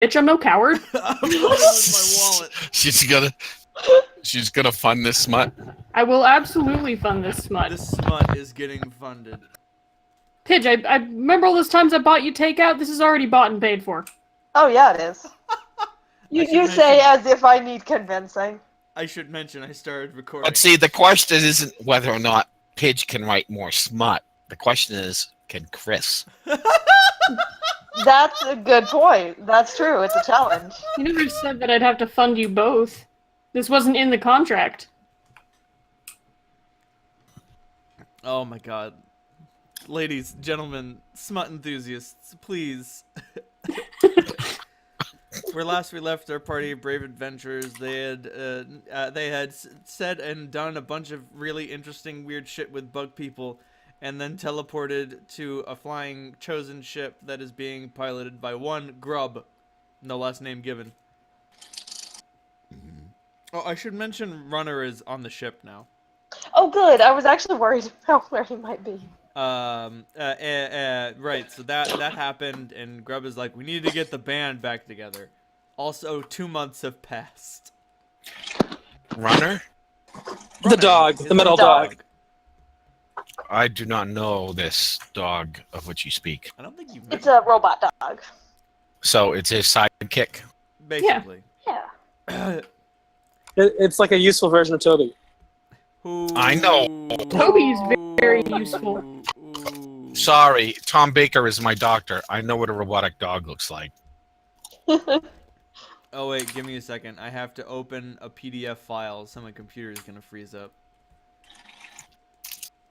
I'm no coward. I'm voting with my wallet. She's gonna fund this smut. I will absolutely fund this smut. This smut is getting funded. Pidge, I remember all those times I bought you takeout? This is already bought and paid for. Oh, yeah, it is. You say as if I need convincing. I should mention I started recording. But see, the question isn't whether or not Pidge can write more smut. The question is, can Chris? That's a good point. That's true. It's a challenge. You never said that I'd have to fund you both. This wasn't in the contract. Oh my god. Ladies, gentlemen, smut enthusiasts, please. Where last we left our party of brave adventurers, they had said and done a bunch of really interesting weird shit with bug people, and then teleported to a flying chosen ship that is being piloted by one Grub, no last name given. Oh, I should mention Runner is on the ship now. Oh, good. I was actually worried about where he might be. Right, so that happened, and Grub is like, we need to get the band back together. Also, 2 months have passed. Runner? The dog, the metal dog. I do not know this dog of which you speak. I don't think you've. It's a robot dog. So it's his sidekick? Basically. Yeah. It's like a useful version of Toby. I know. Toby's very useful. Sorry, Tom Baker is my doctor. I know what a robotic dog looks like. Oh wait, give me a second. I have to open a PDF file, so my computer is gonna freeze up.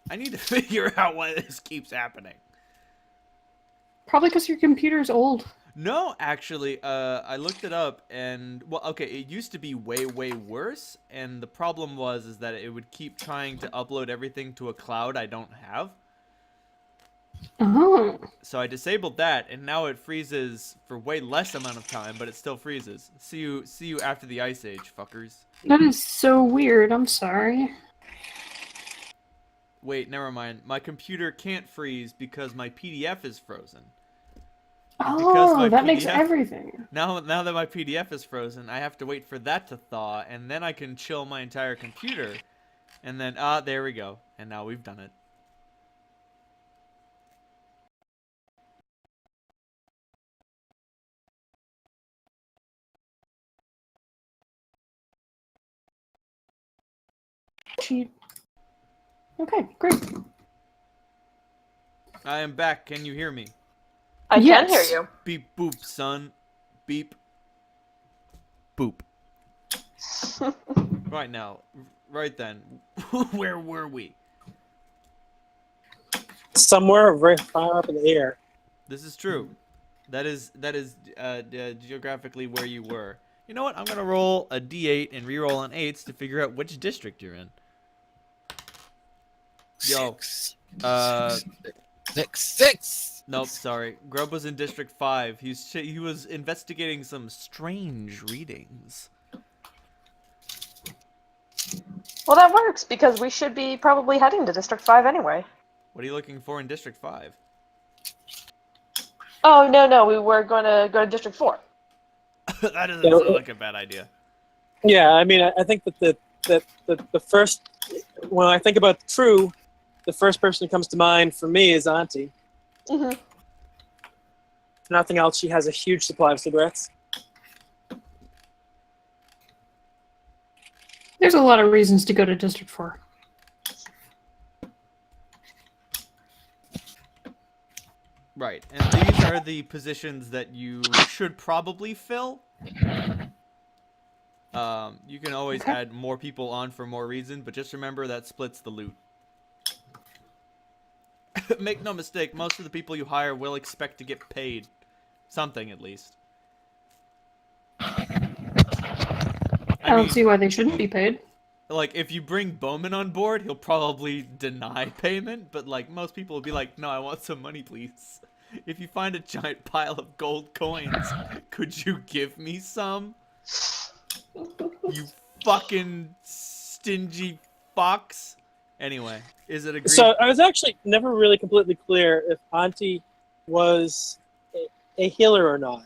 I need to figure out why this keeps happening. Probably because your computer's old. No, actually, I looked it up, and well, okay, it used to be way worse, and the problem is that it would keep trying to upload everything to a cloud I don't have. Oh. So I disabled that, and now it freezes for way less amount of time, but it still freezes. See you after the Ice Age, fuckers. That is so weird. I'm sorry. Wait, never mind. My computer can't freeze because my PDF is frozen. Oh, that makes everything. Now that my PDF is frozen, I have to wait for that to thaw, and then I can chill my entire computer. And then, there we go. And now we've done it. Cheat. Okay, great. I am back. Can you hear me? I can hear you. Beep boop, son. Beep. Boop. Right now. Right then. Where were we? Somewhere very far up in the air. This is true. That is geographically where you were. You know what? I'm gonna roll a d8 and re-roll on 8s to figure out which district you're in. Yo. Six. Nope, sorry. Grub was in District 5. He was investigating some strange readings. Well, that works, because we should be probably heading to District 5 anyway. What are you looking for in District 5? Oh, no, we were going to go to District 4. That doesn't sound like a bad idea. Yeah, I mean, I think that the first, when I think about True, the first person who comes to mind for me is Auntie. Mm-hmm. If nothing else, she has a huge supply of cigarettes. There's a lot of reasons to go to District 4. Right, and these are the positions that you should probably fill. You can always add more people on for more reason, but just remember that splits the loot. Make no mistake, most of the people you hire will expect to get paid. Something, at least. I don't see why they shouldn't be paid. Like, if you bring Bowman on board, he'll probably deny payment, but, like, most people will be like, no, I want some money, please. If you find a giant pile of gold coins, could you give me some? You fucking stingy fox. Anyway, is it agreed? So I was actually never really completely clear if Auntie was a healer or not.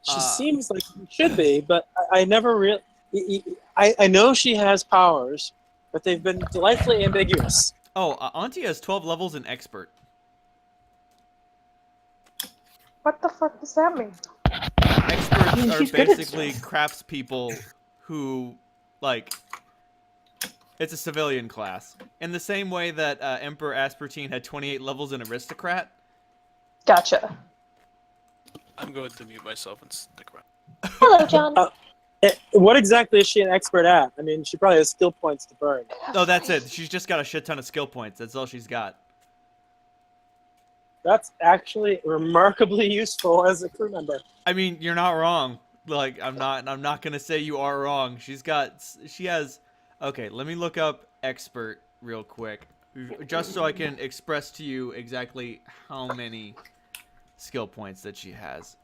She seems like she should be, but I never really. I know she has powers, but they've been delightfully ambiguous. Oh, Auntie has 12 levels in expert. What the fuck does that mean? Experts mean, are she's good at basically stuff. craftspeople who, like, it's a civilian class. In the same way that Emperor Aspertine had 28 levels in aristocrat. Gotcha. I'm going to mute myself and stick around. Hello, John. What exactly is she an expert at? I mean, she probably has skill points to burn. Oh, that's it. She's just got a shit ton of skill points. That's all she's got. That's actually remarkably useful as a crew member. I mean, you're not wrong. Like, I'm not gonna say you are wrong. She has. Okay, let me look up expert real quick, just so I can express to you exactly how many skill points that she has.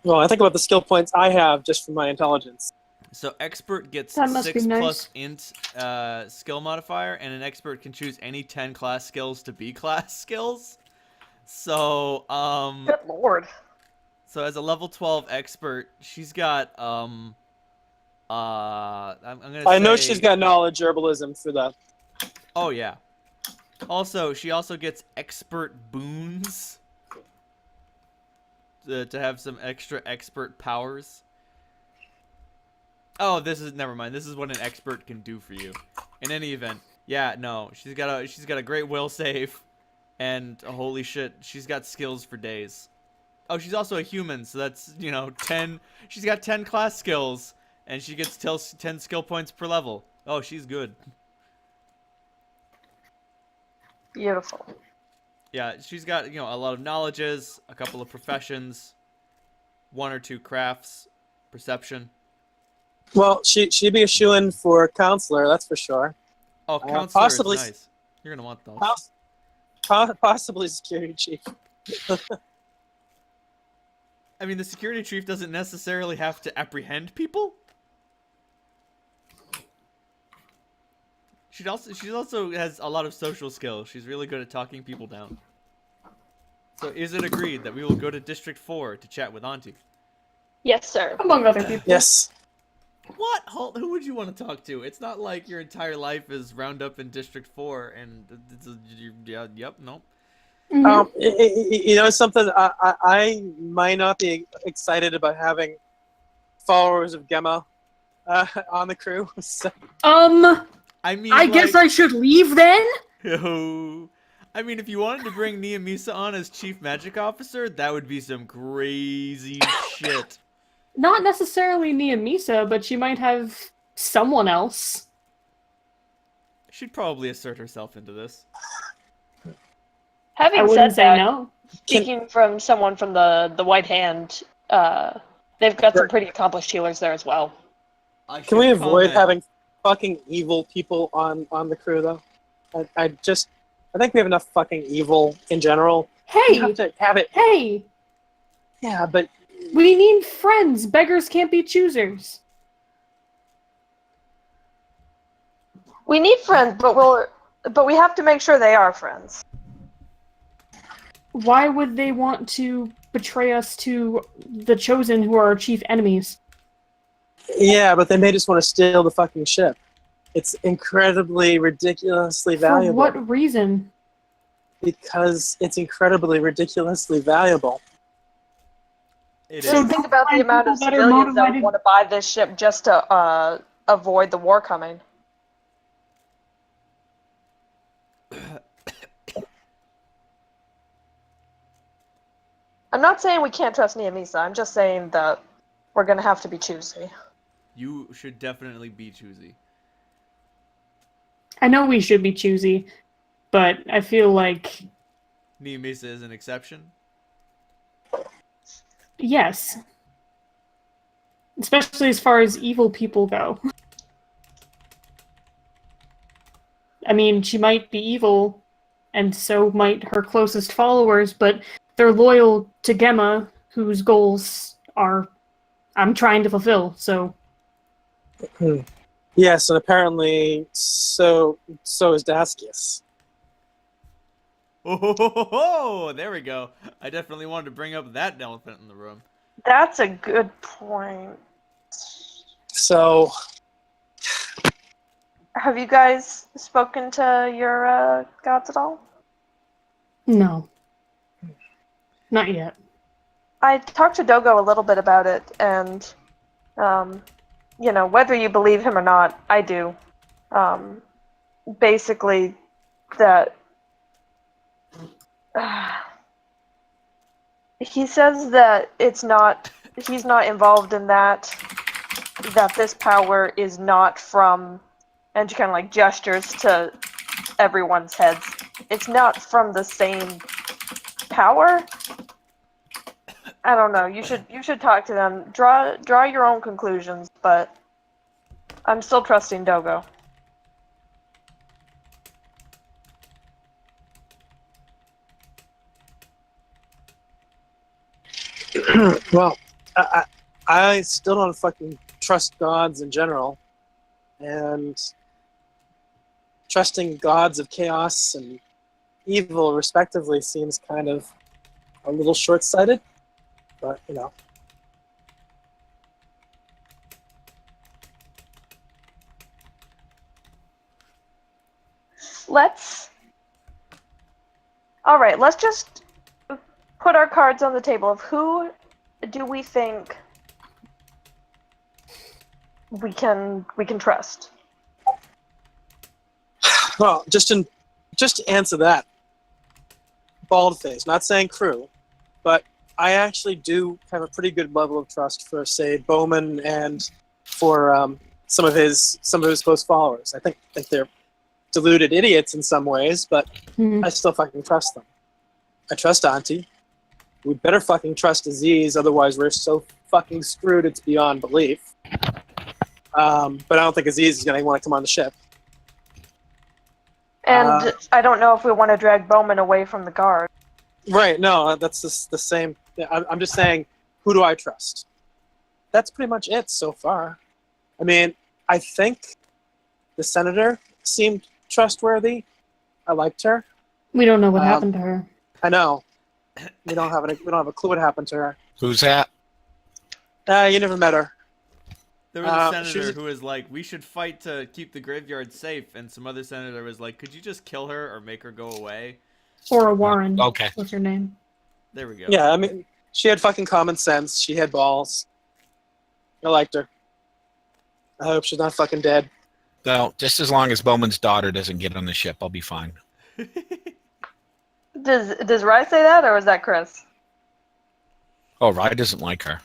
Well, I think about the skill points I have just from my intelligence. So expert gets That must 6 be nice. plus int skill modifier, and an expert can choose any 10 class skills to be class skills. So Good lord. so as a level 12 expert, she's got I'm gonna I know say- she's got knowledge herbalism for that. Oh yeah. Also, she also gets expert boons to have some extra expert powers. Oh, never mind. This is what an expert can do for you. In any event, yeah, no, she's got a great will save, and holy shit, she's got skills for days. Oh, she's also a human, so that's 10. She's got 10 class skills, and she gets 10 skill points per level. Oh, she's good. Beautiful. Yeah, she's got, a lot of knowledges, a couple of professions, 1 or 2 crafts, perception. Well, she'd be a shoo-in for counselor, that's for sure. Oh, counselor possibly- is nice. You're gonna want those. Possibly security chief. I mean, the security chief doesn't necessarily have to apprehend people. She also has a lot of social skills. She's really good at talking people down. So is it agreed that we will go to District 4 to chat with Auntie? Yes, sir. Among other people. Yes. What? Who would you want to talk to? It's not like your entire life is round up in District 4 and yep, nope. Mhm. You know something? I might not be excited about having followers of Gemma on the crew. So. I mean, I guess I should leave then? I mean, if you wanted to bring Niamisa on as Chief Magic Officer, that would be some crazy shit. Not necessarily Niamisa, but she might have someone else. She'd probably assert herself into this. I Having said wouldn't say that, no. speaking from someone from the White Hand, they've got some pretty accomplished healers there as well. Can we avoid having fucking evil people on the crew, though? I think we have enough fucking evil in general. We Hey! have to have it. Hey! Yeah, but We need friends. Beggars can't be choosers. We need friends, but we have to make sure they are friends. Why would they want to betray us to the Chosen, who are our chief enemies? yeah, but they may just want to steal the fucking ship. It's incredibly, ridiculously valuable. For what reason? Because it's incredibly, ridiculously valuable. It So is. Think about the find amount of people that are civilians that would motivated- want to buy this ship just to avoid the war coming. I'm not saying we can't trust Niamisa. I'm just saying that we're gonna have to be choosy. You should definitely be choosy. I know we should be choosy, but I feel like, Niamisa is an exception. yes. Especially as far as evil people go. I mean, she might be evil, and so might her closest followers, but they're loyal to Gemma, whose goals I'm trying to fulfill, so... Yes, and apparently so is Daskius. Oh, there we go. I definitely wanted to bring up that elephant in the room. That's a good point. So, Have you guys spoken to your gods at all? No. Not yet. I talked to Dogo a little bit about it, and whether you believe him or not, I do. Basically, that he says that he's not involved in that. That this power is not from, and she kind of like gestures to everyone's heads. It's not from the same power. I don't know. You should talk to them. Draw your own conclusions, but I'm still trusting Dogo. well, I still don't fucking trust gods in general, and trusting gods of chaos and evil, respectively, seems kind of a little short-sighted. But Let's just put our cards on the table of who do we think we can trust. Well, just to answer that, bald face. Not saying crew, but I actually do have a pretty good level of trust for, say, Bowman and for some of his close followers. I think they're deluded idiots in some ways, but I still fucking trust them. I trust Auntie. We better fucking trust Aziz, otherwise we're so fucking screwed it's beyond belief. But I don't think Aziz is going to want to come on the ship. And I don't know if we want to drag Bowman away from the guard. Right, no, that's just the same. Yeah, I'm just saying, who do I trust? That's pretty much it so far. I mean, I think the senator seemed trustworthy. I liked her. We don't know what happened to her. I know. We don't have a clue what happened to her. Who's that? You never met her. There was a she senator was- who was like, we should fight to keep the graveyard safe, and some other senator was like, could you just kill her or make her go away? Or Warren. Okay. What's her name? There we go. Yeah, I mean, she had fucking common sense. She had balls. I liked her. I hope she's not fucking dead. Well, just as long as Bowman's daughter doesn't get on the ship, I'll be fine. Does Rye say that, or was that Chris? Oh, Rye doesn't like her.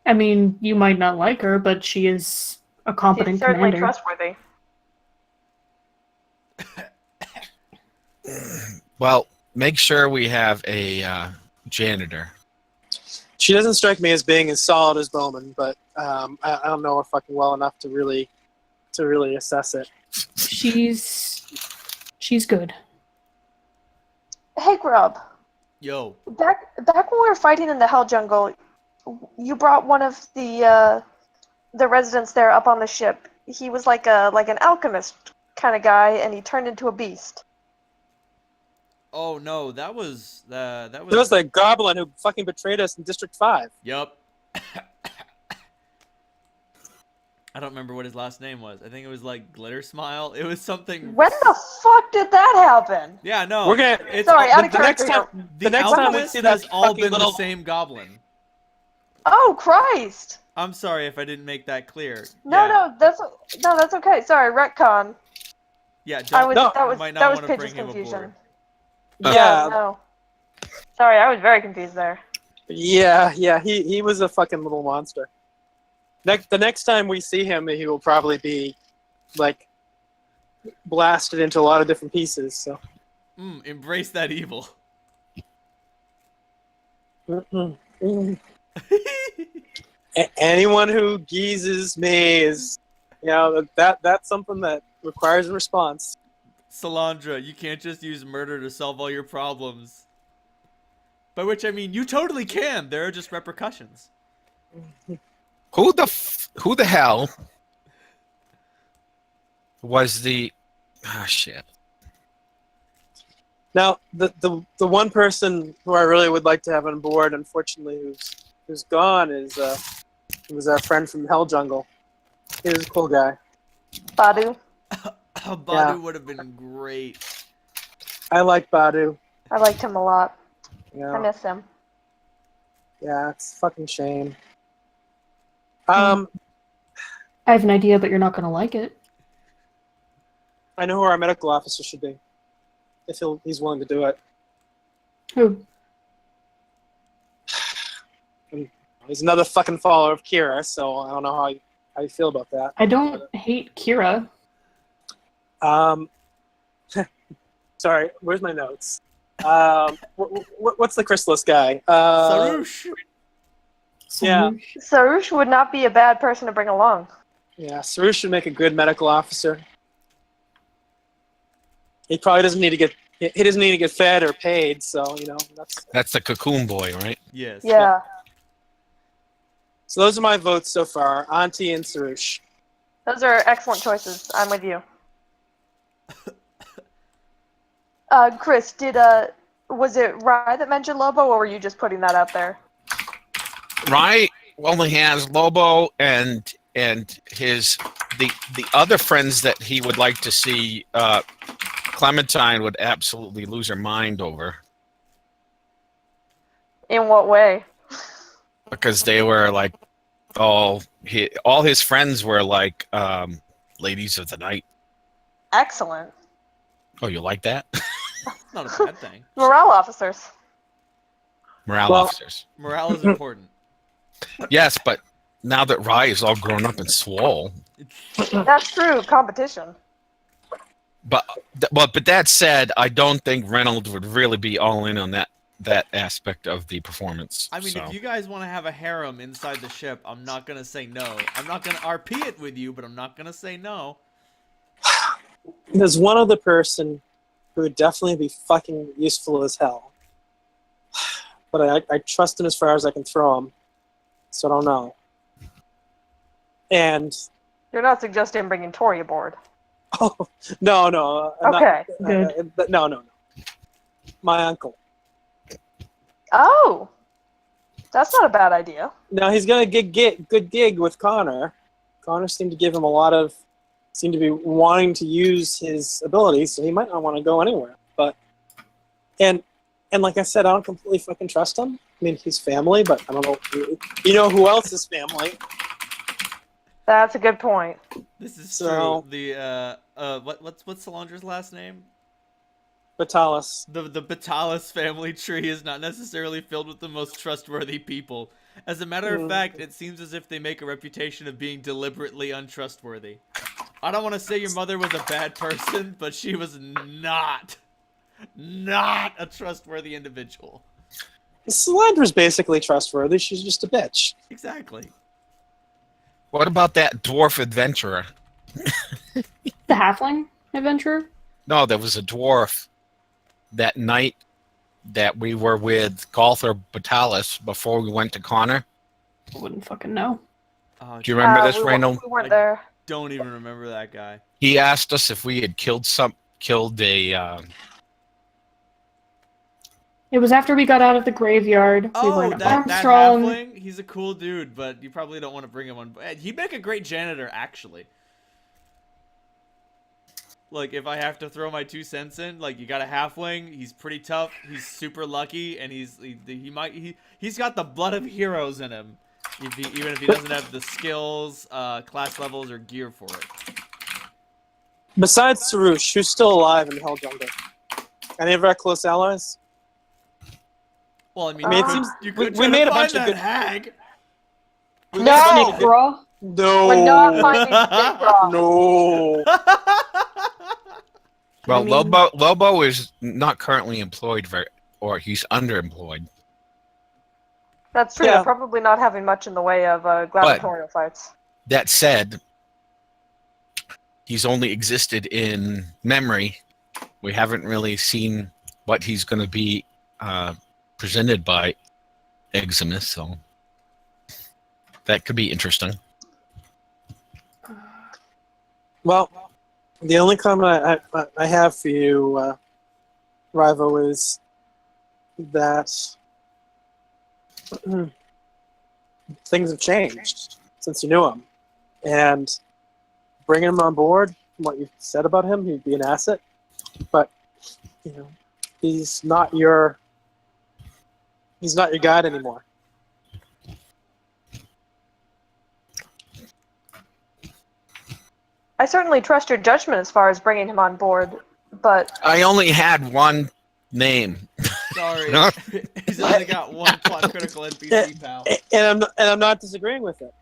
I mean, you might not like her, but she is a competent She's certainly commander. trustworthy. Well, make sure we have a janitor. She doesn't strike me as being as solid as Bowman, but I don't know her fucking well enough to really assess it. She's good. Hey, Grub. Yo. Back when we were fighting in the Hell Jungle, you brought one of the residents there up on the ship. He was like an alchemist kind of guy, and he turned into a beast. Oh no, that was It was the goblin who fucking betrayed us in District 5. Yup. I don't remember what his last name was. I think it was like Glitter Smile. It was something. When the fuck did that happen? Yeah, no. We're gonna. It's Sorry, all, out of the next character. time, the the next time we alchemist see that has all fucking been little. the same goblin. Oh Christ! I'm sorry if I didn't make that clear. No, Yeah. that's okay. Sorry, retcon. Yeah, I was No, that was might not that was wanna Pidge's bring him confusion. aboard. Yeah. No. Sorry, I was very confused there. Yeah, he was a fucking little monster. The next time we see him, he will probably be like blasted into a lot of different pieces. So Embrace that evil. anyone who geezes me is, that's something that requires a response. Salandra, you can't just use murder to solve all your problems. By which I mean you totally can. There are just repercussions. Who the hell was the... Ah, shit. Now, the one person who I really would like to have on board, unfortunately, who's gone, is was our friend from Hell Jungle. He was a cool guy. Badu. Badu Yeah. would have been great. I like Badu. I liked him a lot. Yeah. I miss him. Yeah, it's a fucking shame. I have an idea, but you're not gonna like it. I know who our medical officer should be, if he's willing to do it. Who? He's another fucking follower of Kira, so I don't know how you feel about that. I don't hate Kira. Sorry, where's my notes? What's the Chrysalis guy? Sarush. Yeah. Sarush would not be a bad person to bring along. Yeah, Sarush should make a good medical officer. He probably doesn't need to get. He doesn't need to get fed or paid, so That's the cocoon boy, right? Yes. Yeah. So those are my votes so far: Auntie and Sarush. Those are excellent choices. I'm with you. Chris, was it Rye that mentioned Lobo, or were you just putting that out there? Rye only has Lobo and his the other friends that he would like to see. Clementine would absolutely lose her mind over In what way? because they were like all his friends were like ladies of the night. Excellent. Oh, you like that? Not a bad thing. Morale officers. Morale officers. Morale is important. Yes, but now that Rye is all grown up and swole. That's true. Competition. But that said, I don't think Reynolds would really be all in on that aspect of the performance. I mean, so. if you guys want to have a harem inside the ship, I'm not gonna say no. I'm not gonna RP it with you, but I'm not gonna say no. There's one other person who would definitely be fucking useful as hell, but I trust him as far as I can throw him, so I don't know. And You're not suggesting bringing Tori aboard. oh no, Okay. Good. No, my uncle. Oh, that's not a bad idea. Now he's gonna get good gig with Connor. Connor seemed to give him seemed to be wanting to use his abilities, so he might not want to go anywhere. But and like I said, I don't completely fucking trust him. I mean, he's family, but I don't know. You know who else is family? That's a good point. This is So- true. The what's Solandra's last name? Vitalis. The Batalis family tree is not necessarily filled with the most trustworthy people. As a matter of fact, it seems as if they make a reputation of being deliberately untrustworthy. I don't want to say your mother was a bad person, but she was not a trustworthy individual. Solandra's basically trustworthy. She's just a bitch. Exactly. What about that dwarf adventurer? The halfling adventurer? No, there was a dwarf that night that we were with Galther Batalis before we went to Connor. I wouldn't fucking know. Oh, Do you remember this, we Randall? weren't there. don't even remember that guy. He asked us if we had killed a. It was after we got out of the graveyard. We were Oh, in that Armstrong. halfling? He's a cool dude, but you probably don't want to bring him on. He'd make a great janitor, actually. Like, if I have to throw my 2 cents in, like, you got a halfling, he's pretty tough, he's super lucky, and he's got the blood of heroes in him. Even if he doesn't have the skills, class levels, or gear for it. Besides Sarush, who's still alive in Hell Jungle? Any of our close allies? Well, I mean, I mean, it you seems- you could we try to made a find bunch of that good- hag. No! Bro. No. We're not finding Big Rock. No. Well, I mean- Lobo is not currently employed or he's underemployed. That's true. Yeah. They're probably not having much in the way of gladiatorial fights. That said, he's only existed in memory. We haven't really seen what he's going to be presented by Eximus, so that could be interesting. Well, the only comment I have for you, Rivo, is that things have changed since you knew him, and bringing him on board, from what you've said about him, he'd be an asset. But he's not your guide anymore. I certainly trust your judgment as far as bringing him on board, but I only had one name. Sorry. Huh? He's only got one plot critical NPC, pal. And I'm not disagreeing with it.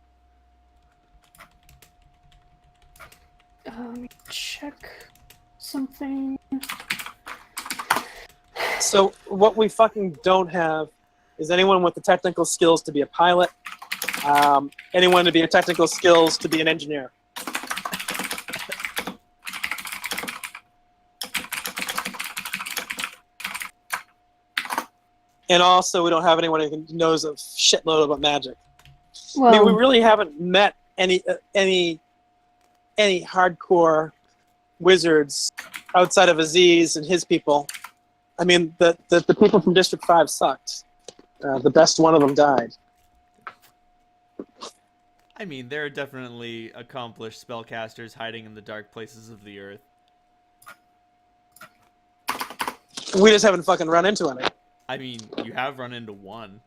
Let me check something. So what we fucking don't have is anyone with the technical skills to be a pilot, anyone to be a technical skills to be an engineer. And also, we don't have anyone who knows a shitload about magic. Well, I mean, we really haven't met any hardcore wizards outside of Aziz and his people. I mean, the people from District 5 sucked. The best one of them died. I mean, there are definitely accomplished spellcasters hiding in the dark places of the earth. We just haven't fucking run into any. I mean, you have run into one.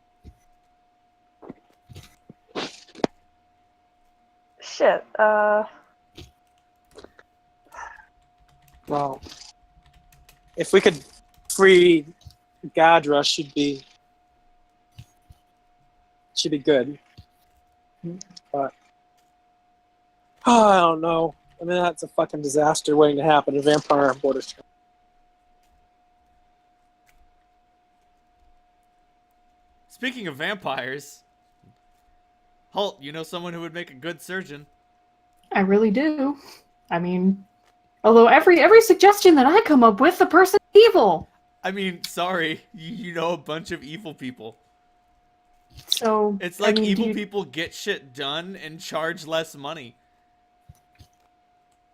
shit. Well, if we could free Gadra, should be good. But I don't know. I mean, that's a fucking disaster waiting to happen. A vampire on Border Street. Speaking of vampires, Holt, you know someone who would make a good surgeon. I really do. I mean, although every suggestion that I come up with, the person's evil. I mean, sorry, you know a bunch of evil people. So It's like I mean, evil people get shit done and charge less money.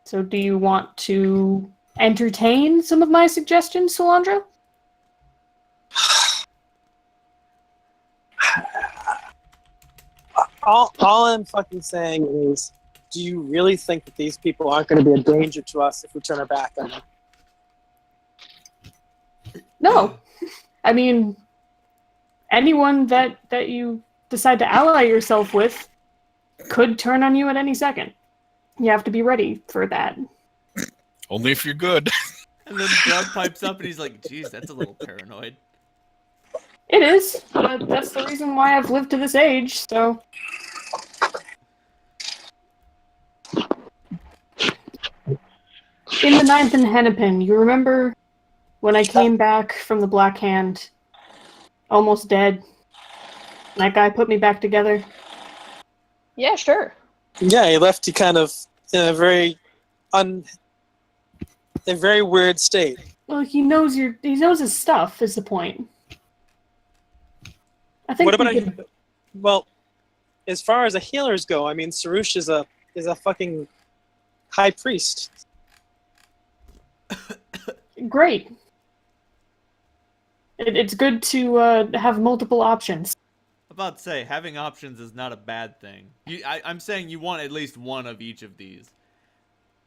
So do you want to entertain some of my suggestions, Solandra? All I'm fucking saying is, do you really think that these people aren't going to be a danger to us if we turn our back on them? No. I mean, anyone that you decide to ally yourself with could turn on you at any second. You have to be ready for that. Only if you're good. And then Doug pipes up and he's like, geez, that's a little paranoid. It is, but that's the reason why I've lived to this age, so... In the Ninth and Hennepin, you remember when I came back from the Black Hand, almost dead? That guy put me back together. Yeah, sure. Yeah, he left you kind of in a very weird state. Well, he knows his stuff, is the point. I think What about we could... well, as far as the healers go, I mean, Sarush is a fucking high priest. Great. It's good to have multiple options. I'm about to say, having options is not a bad thing. I'm saying you want at least one of each of these.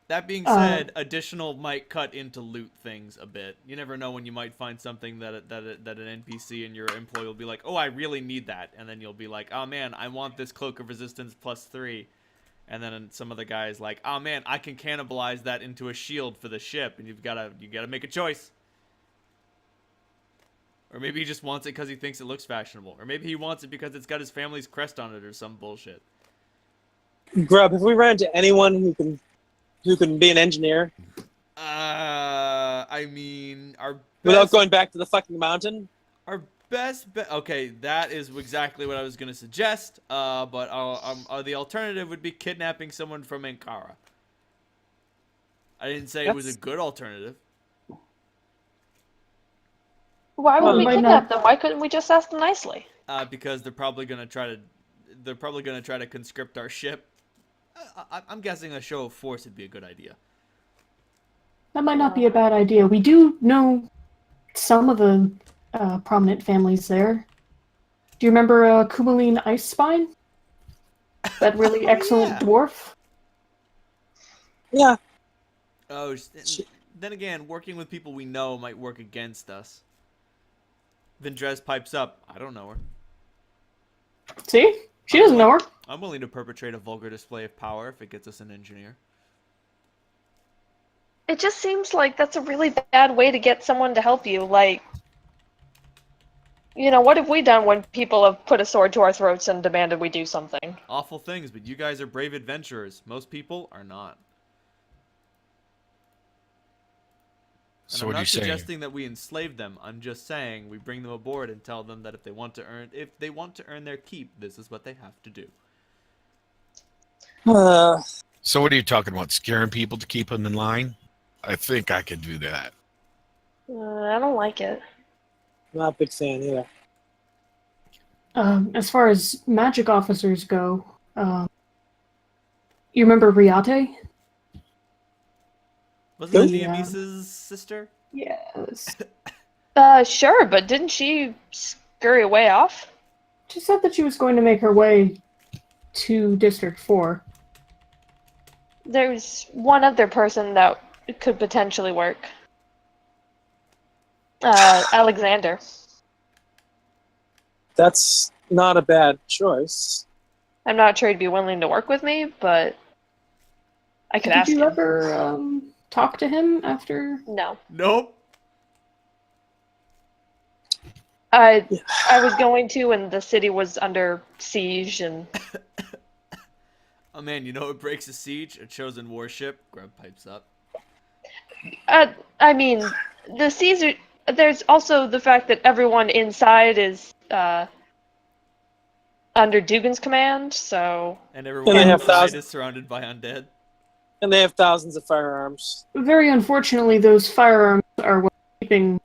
That being said, additional might cut into loot things a bit. You never know when you might find something that an NPC in your employ will be like, oh, I really need that. And then you'll be like, oh man, I want this Cloak of Resistance +3. And then some of the guys like, oh man, I can cannibalize that into a shield for the ship. And you gotta make a choice. Or maybe he just wants it because he thinks it looks fashionable. Or maybe he wants it because it's got his family's crest on it or some bullshit. Grub, have we run into anyone who can be an engineer I mean, without going back to the fucking mountain? Our best bet. Okay, that is exactly what I was gonna suggest. But the alternative would be kidnapping someone from Ankara. I didn't say it was a good alternative. Why would we Why kidnap not? them? Why couldn't we just ask them nicely? Because they're probably gonna try to conscript our ship. I'm guessing a show of force would be a good idea. That might not be a bad idea. We do know some of the prominent families there. Do you remember Kumaline Icespine? That really excellent yeah. dwarf? Yeah. Oh, then again, working with people we know might work against us. Vendrez pipes up. I don't know her. See? She doesn't know her. I'm willing to perpetrate a vulgar display of power if it gets us an engineer. It just seems like that's a really bad way to get someone to help you. Like, what have we done when people have put a sword to our throats and demanded we do something? Awful things, but you guys are brave adventurers. Most people are not. And So I'm what are not you saying? suggesting that we enslave them. I'm just saying we bring them aboard and tell them that if they want to earn their keep, this is what they have to do. So what are you talking about? Scaring people to keep them in line? I think I could do that. I don't like it. Not a big fan either. As far as magic officers go, you remember Riate? Wasn't The, that Dionysus' sister? Yes. Sure, but didn't she scurry away off? She said that she was going to make her way to District 4. There's one other person that could potentially work. Alexander. That's not a bad choice. I'm not sure he'd be willing to work with me, but I could Did ask you him. ever talk to him after? No. Nope. I was going to, and the city was under siege, and Oh man, you know what breaks a siege? A chosen warship. Grub pipes up. I mean, the siege. There's also the fact that everyone inside is under Dugan's command, so And everyone they have inside thousands- is surrounded by undead. And they have thousands of firearms. Very unfortunately, those firearms are what's keeping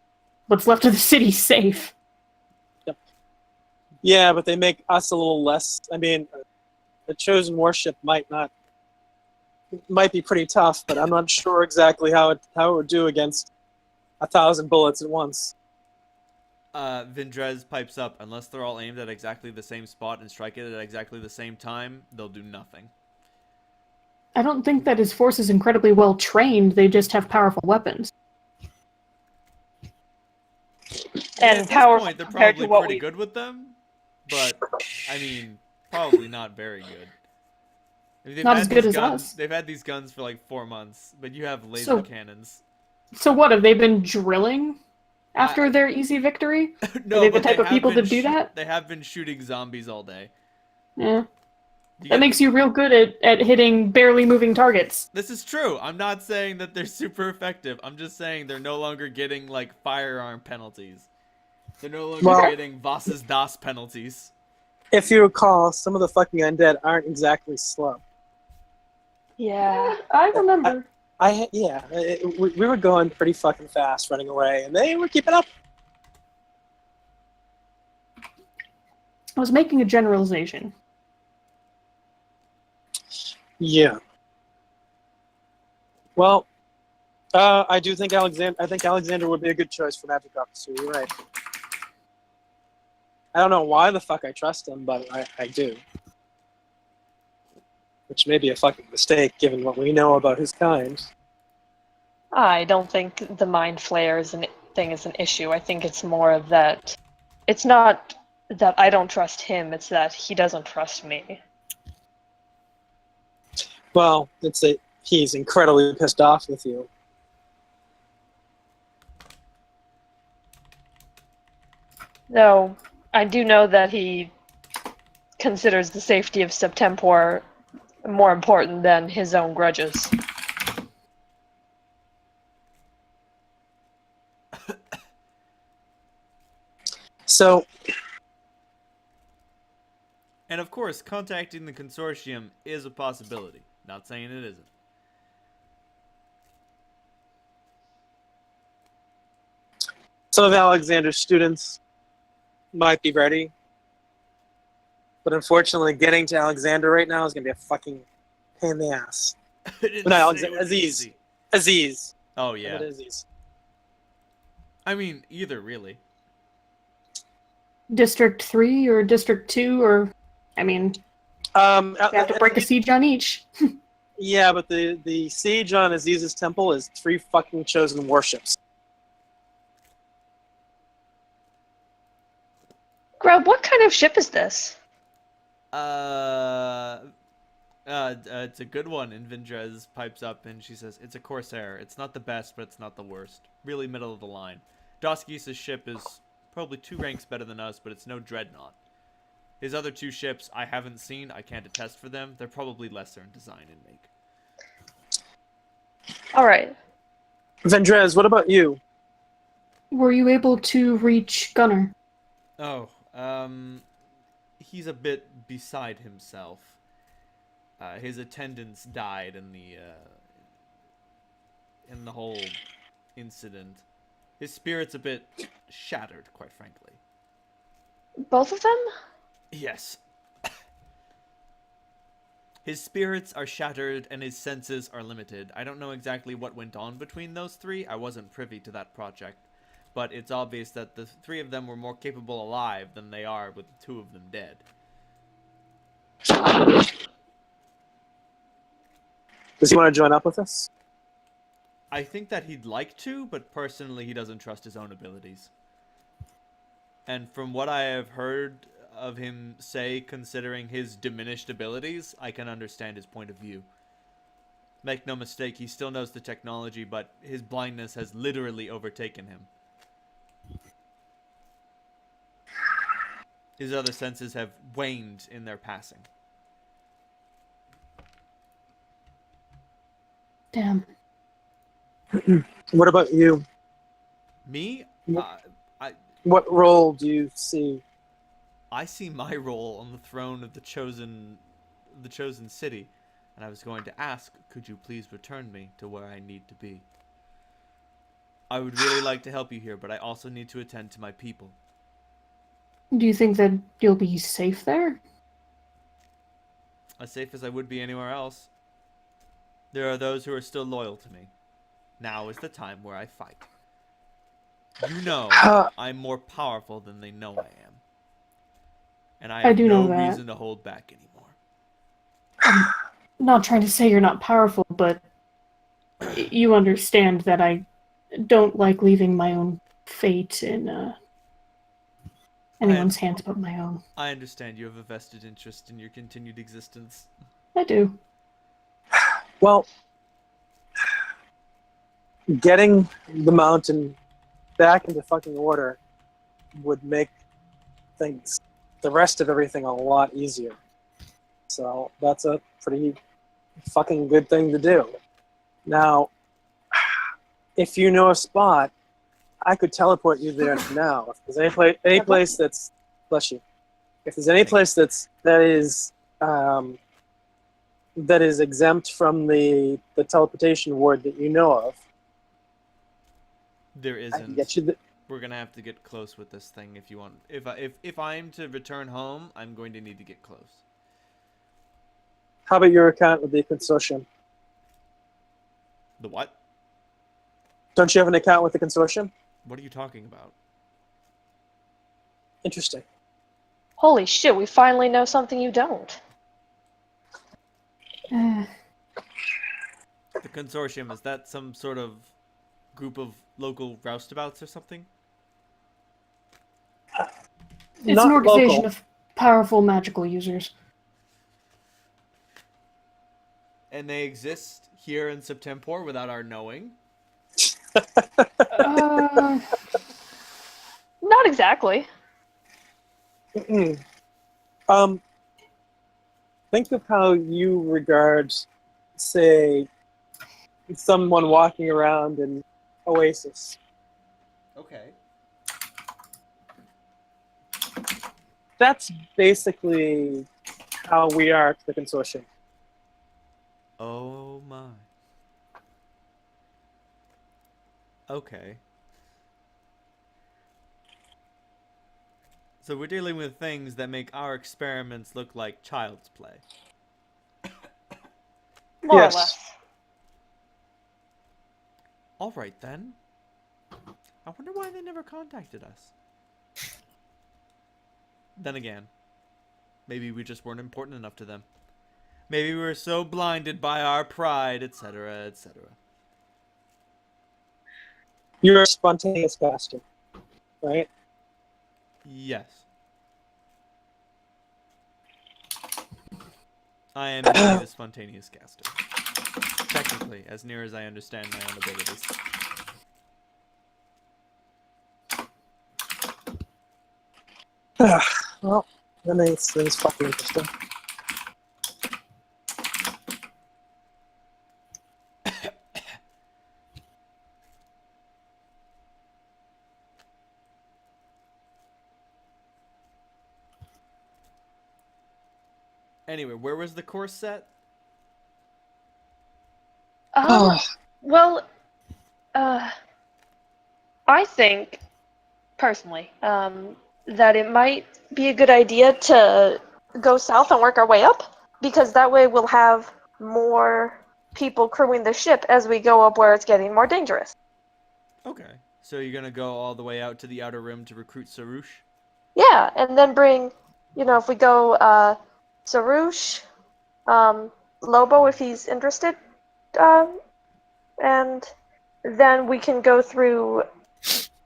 what's left of the city safe. Yeah, but they make us a little less. I mean, the chosen warship might be pretty tough, but I'm not sure exactly how it would do against 1,000 bullets at once. Vendrez pipes up. Unless they're all aimed at exactly the same spot and strike it at exactly the same time, they'll do nothing. I don't think that his force is incredibly well trained, they just have powerful weapons. and at powerful this point, they're compared probably to what pretty we. good with them, but I mean, probably not very good. I mean, Not as good as us. They've had these guns for like 4 months, but you have laser So- cannons. So what, have they been drilling after their easy victory? No, Are they the but type of have people to been do that? They have been shooting zombies all day. Yeah. You That get- makes you real good at hitting barely moving targets. This is true. I'm not saying that they're super effective. I'm just saying they're no longer getting like firearm penalties. They're no longer Well- getting Voss's Das penalties. If you recall, some of the fucking undead aren't exactly slow. Yeah. I remember. We were going pretty fucking fast running away, and they were keeping up. I was making a generalization. Yeah. Well, I do think Alexander would be a good choice for magic officer. You're right. I don't know why the fuck I trust him, but I do. Which may be a fucking mistake, given what we know about his kind. I don't think the mind flare thing is an issue. I think it's more of that. It's not that I don't trust him, it's that he doesn't trust me. Well, he's incredibly pissed off with you. Though, I do know that he considers the safety of Septemport more important than his own grudges. So, And of course, contacting the consortium is a possibility. Not saying it isn't. some of Alexander's students might be ready. But unfortunately, getting to Alexander right now is going to be a fucking pain in the ass. It No, say Alexander- it would be Aziz. easy. Aziz. Oh Damn yeah. it, Aziz. I mean, either really. District 3 or District 2, or I mean, we have to break a siege on each. Yeah, but the siege on Aziz's temple is 3 fucking chosen warships. Grub, what kind of ship is this? It's a good one. And Vindrez pipes up and she says, "It's a Corsair. It's not the best, but it's not the worst. Really middle of the line. Doskis' ship is probably 2 ranks better than us, but it's no dreadnought. His other 2 ships I haven't seen. I can't attest for them. They're probably lesser in design and make." All right. Vendrez, what about you? Were you able to reach Gunner? Oh, he's a bit beside himself. His attendants died in the whole incident. His spirit's a bit shattered, quite frankly. Both of them? Yes. His spirits are shattered and his senses are limited. I don't know exactly what went on between those 3. I wasn't privy to that project. But it's obvious that the 3 of them were more capable alive than they are with the 2 of them dead. Does he want to join up with us? I think that he'd like to, but personally he doesn't trust his own abilities. And from what I have heard of him say, considering his diminished abilities, I can understand his point of view. Make no mistake, he still knows the technology, but his blindness has literally overtaken him. His other senses have waned in their passing. Damn. What about you? Me? What role do you see? I see my role on the throne of the chosen city, and I was going to ask, could you please return me to where I need to be? I would really like to help you here, but I also need to attend to my people. Do you think that you'll be safe there? As safe as I would be anywhere else. There are those who are still loyal to me. Now is the time where I fight. You know I'm more powerful than they know I am. And I have do no know that. reason to hold back anymore. I'm not trying to say you're not powerful, but you understand that I don't like leaving my own fate in anyone's hands but my own. I understand you have a vested interest in your continued existence. I do. Well, getting the mountain back into fucking order would make things, the rest of everything, a lot easier. So that's a pretty fucking good thing to do. Now, if you know a spot, I could teleport you there now. If there's any place that's, bless you. If there's any place that is exempt from the teleportation ward that you know of, There I can isn't. get you. We're gonna have to get close with this thing if you want. If I'm to return home, I'm going to need to get close. How about your account with the consortium? The what? Don't you have an account with the consortium? What are you talking about? Interesting. Holy shit, we finally know something you don't. Uh, The consortium, is that some sort of group of local roustabouts or something? it's Not an organization local. of powerful magical users. And they exist here in Septemport without our knowing? Uh, Not exactly. Mm-mm. Think of how you regard, say, someone walking around in Oasis. Okay. That's basically how we are to the consortium. Oh my. Okay. So we're dealing with things that make our experiments look like child's play. More Yes. or less. All right then. I wonder why they never contacted us. Then again, maybe we just weren't important enough to them. Maybe we were so blinded by our pride, etc., etc. You're a spontaneous bastard, right? Yes. I am indeed a spontaneous caster. Technically, as near as I understand my own abilities. Well, that makes things fucking interesting. Anyway, where was the course set? Well, I think, personally, that it might be a good idea to go south and work our way up, because that way we'll have more people crewing the ship as we go up where it's getting more dangerous. Okay. So you're gonna go all the way out to the outer rim to recruit Sarush? Yeah, and then bring, if we go, Sarush, Lobo if he's interested, and then we can go through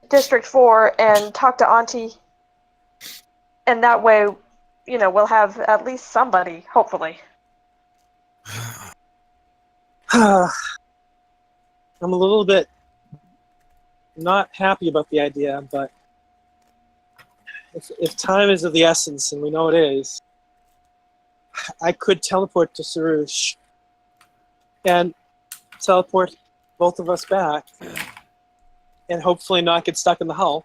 District 4 and talk to Auntie, and that way, we'll have at least somebody, hopefully. I'm a little bit not happy about the idea, but if time is of the essence, and we know it is, I could teleport to Sarush and teleport both of us back and hopefully not get stuck in the hull.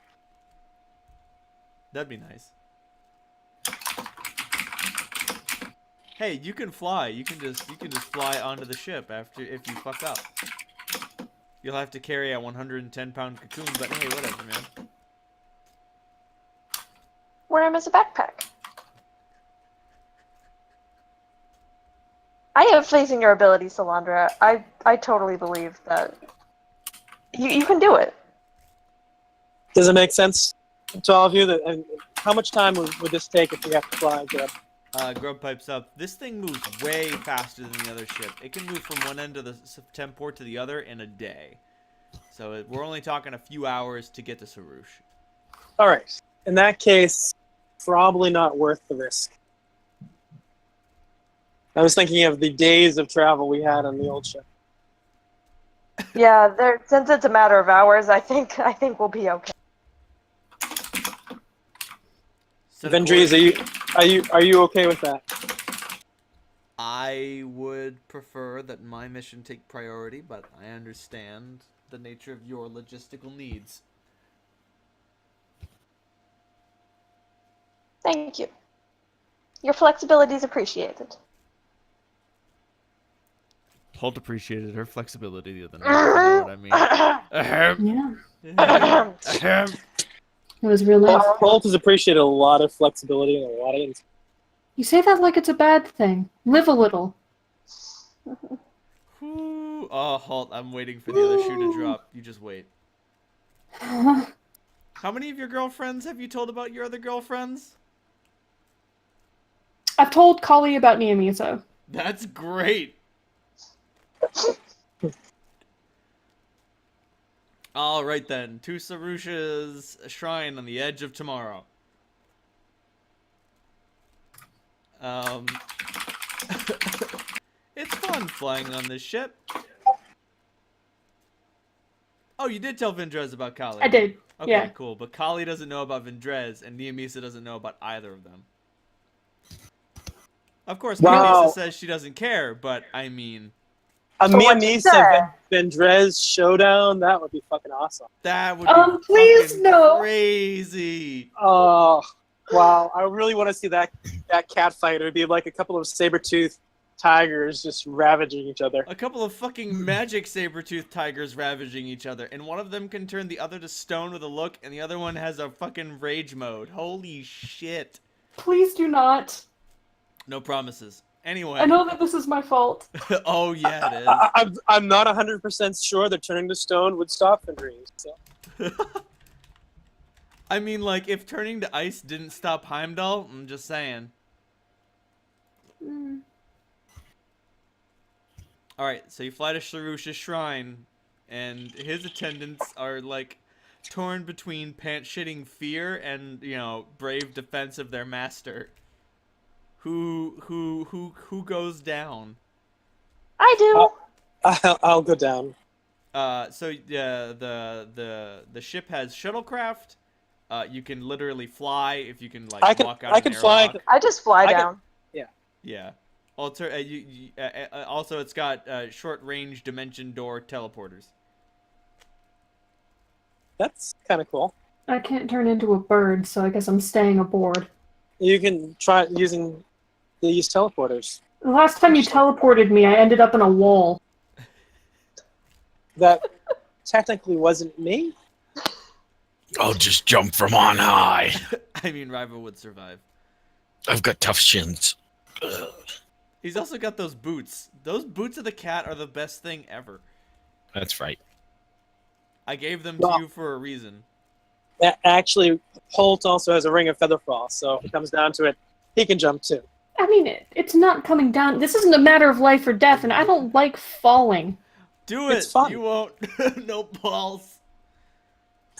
That'd be nice. Hey, you can fly. You can just fly onto the ship if you fuck up. You'll have to carry a 110-pound cocoon, but hey, whatever, man. Wear him as a backpack. I have faith in your abilities, Salandra. I totally believe that you can do it. Does it make sense to all of you? And how much time would this take if we have to fly? Grub pipes up. This thing moves way faster than the other ship. It can move from one end of the Septemport to the other in a day. So we're only talking a few hours to get to Sarush. All right. In that case, probably not worth the risk. I was thinking of the days of travel we had on the old ship. Yeah, since it's a matter of hours, I think we'll be okay. So Vendries, are you okay with that? I would prefer that my mission take priority, but I understand the nature of your logistical needs. Thank you. Your flexibility is appreciated. Holt appreciated her flexibility the other night. You know what I mean? Yeah, it was real nice. Holt has appreciated a lot of flexibility and a lot of. You say that like it's a bad thing. Live a little. Ooh, oh, Holt, I'm waiting for the other shoe to drop. You just wait. How many of your girlfriends have you told about your other girlfriends? I've told Kali about Niamiso. That's great. All right then, to Sarush's shrine on the edge of tomorrow. It's fun flying on this ship. Oh, you did tell Vendrez about Kali. I did. Okay, Yeah. cool. But Kali doesn't know about Vendrez, and Niamisa doesn't know about either of them. Of course, Wow. Niamisa says she doesn't care, but I mean... A So what'd you Misa say? Vendrez showdown? That would be fucking awesome. That would be Please, fucking no. crazy. Oh, wow. I really want to see that cat fight. It would be like a couple of saber-toothed tigers just ravaging each other. A couple of fucking magic saber-toothed tigers ravaging each other, and one of them can turn the other to stone with a look, and the other one has a fucking rage mode. Holy shit. Please do not. No promises. Anyway. I know that this is my fault. Oh, yeah, it is. I'm not 100% sure that turning to stone would stop Vendries. So. I mean, like, if turning to ice didn't stop Heimdall, I'm just saying. Mm. Alright, so you fly to Sharush's shrine, and his attendants are, like, torn between pants-shitting fear and, you know, brave defense of their master. Who goes down? I do. I'll go down. So the ship has shuttlecraft. You can literally fly if you can like walk out. I can fly. Airlock. I just fly I can- down. Yeah. Also, it's got short range dimension door teleporters. That's kind of cool. I can't turn into a bird, so I guess I'm staying aboard. You can try using these teleporters. The last time you teleported me, I ended up in a wall. That technically wasn't me. I'll just jump from on high. I mean, Rival would survive. I've got tough shins. Ugh. He's also got those boots. Those boots of the cat are the best thing ever. That's right. I gave them to Well- you for a reason. Actually, Holt also has a ring of featherfall, so if it comes down to it, he can jump too. I mean, it's not coming down. This isn't a matter of life or death, and I don't like falling. Do it. It's fun. You won't. No balls.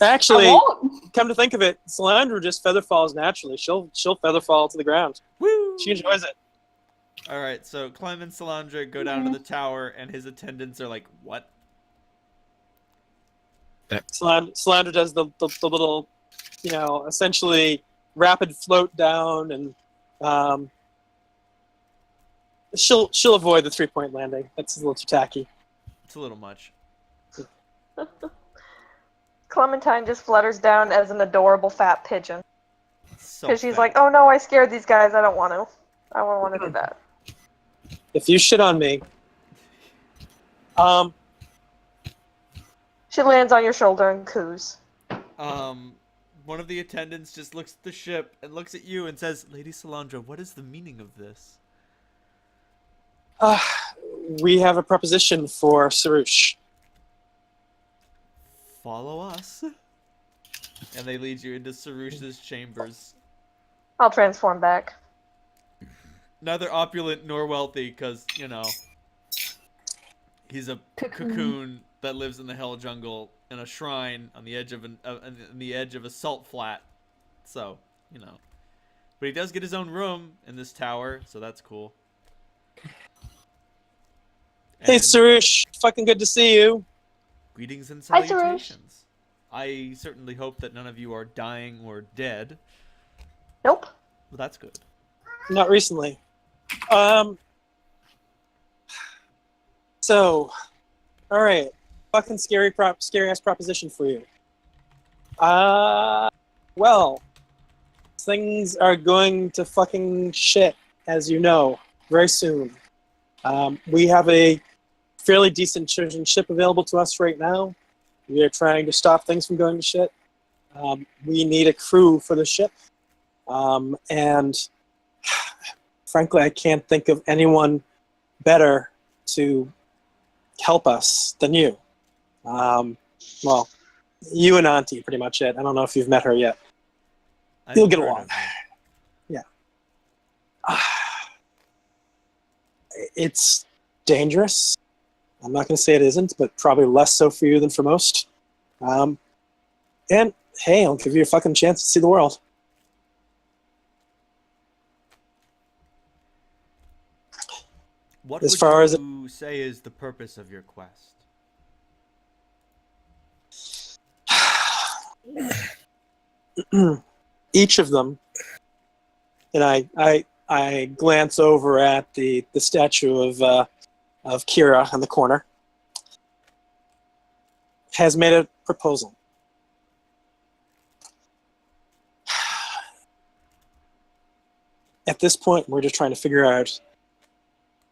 Actually, I won't. come to think of it, Salandra just feather falls naturally. She'll feather fall to the ground. Woo! She enjoys it. All right, so Clem and Salandra go down to the tower, and his attendants are like, "What?" Salandra does the little, essentially rapid float down, and she'll avoid the 3-point landing. That's a little too tacky. It's a little much. Clementine just flutters down as an adorable fat pigeon. So Because she's fat. like, oh no, I scared these guys. I don't want to. I don't want to do that. If you shit on me, She lands on your shoulder and coos. One of the attendants just looks at the ship and looks at you and says, "Lady Salandra, what is the meaning of this?" we have a proposition for Sarush. Follow us. And they lead you into Sarush's chambers. I'll transform back. Neither opulent nor wealthy, because, he's a cocoon that lives in the hell jungle in a shrine on the edge of a salt flat. So, But he does get his own room in this tower, so that's cool. Hey, And Sarush. Fucking good to see you. greetings and Hi, Sarush. salutations. I certainly hope that none of you are dying or dead. Nope. Well, that's good. Not recently. So, all right. Fucking scary ass proposition for you. Well, things are going to fucking shit, as you know, very soon. We have a fairly decent chosen ship available to us right now. We are trying to stop things from going to shit. We need a crew for the ship. And frankly, I can't think of anyone better to help us than you. Well, you and Auntie, pretty much it. I don't know if you've met her yet. I've You'll get heard along. of her. It's dangerous. I'm not going to say it isn't, but probably less so for you than for most. And hey, I'll give you a fucking chance to see the world. What As would far as you say is the purpose of your quest? Each of them, and I glance over at the statue of Kira in the corner, has made a proposal. At this point, we're just trying to figure out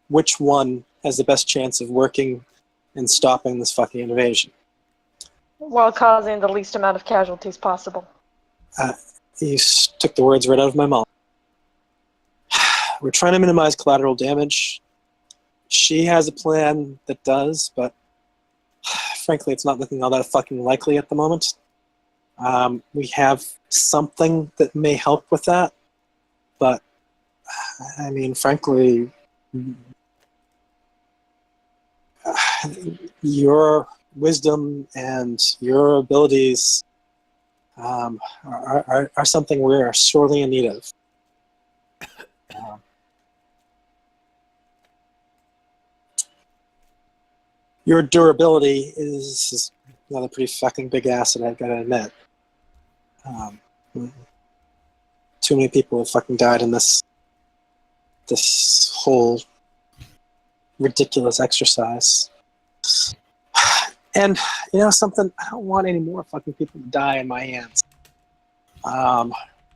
which one has the best chance of working and stopping this fucking invasion. While causing the least amount of casualties possible. He took the words right out of my mouth. We're trying to minimize collateral damage. She has a plan that does, but frankly, it's not looking all that fucking likely at the moment. We have something that may help with that, but I mean, frankly, your wisdom and your abilities are something we are sorely in need of. Your durability is another pretty fucking big asset, I've got to admit. Too many people have fucking died in this whole ridiculous exercise. And, you know something? I don't want any more fucking people to die in my hands.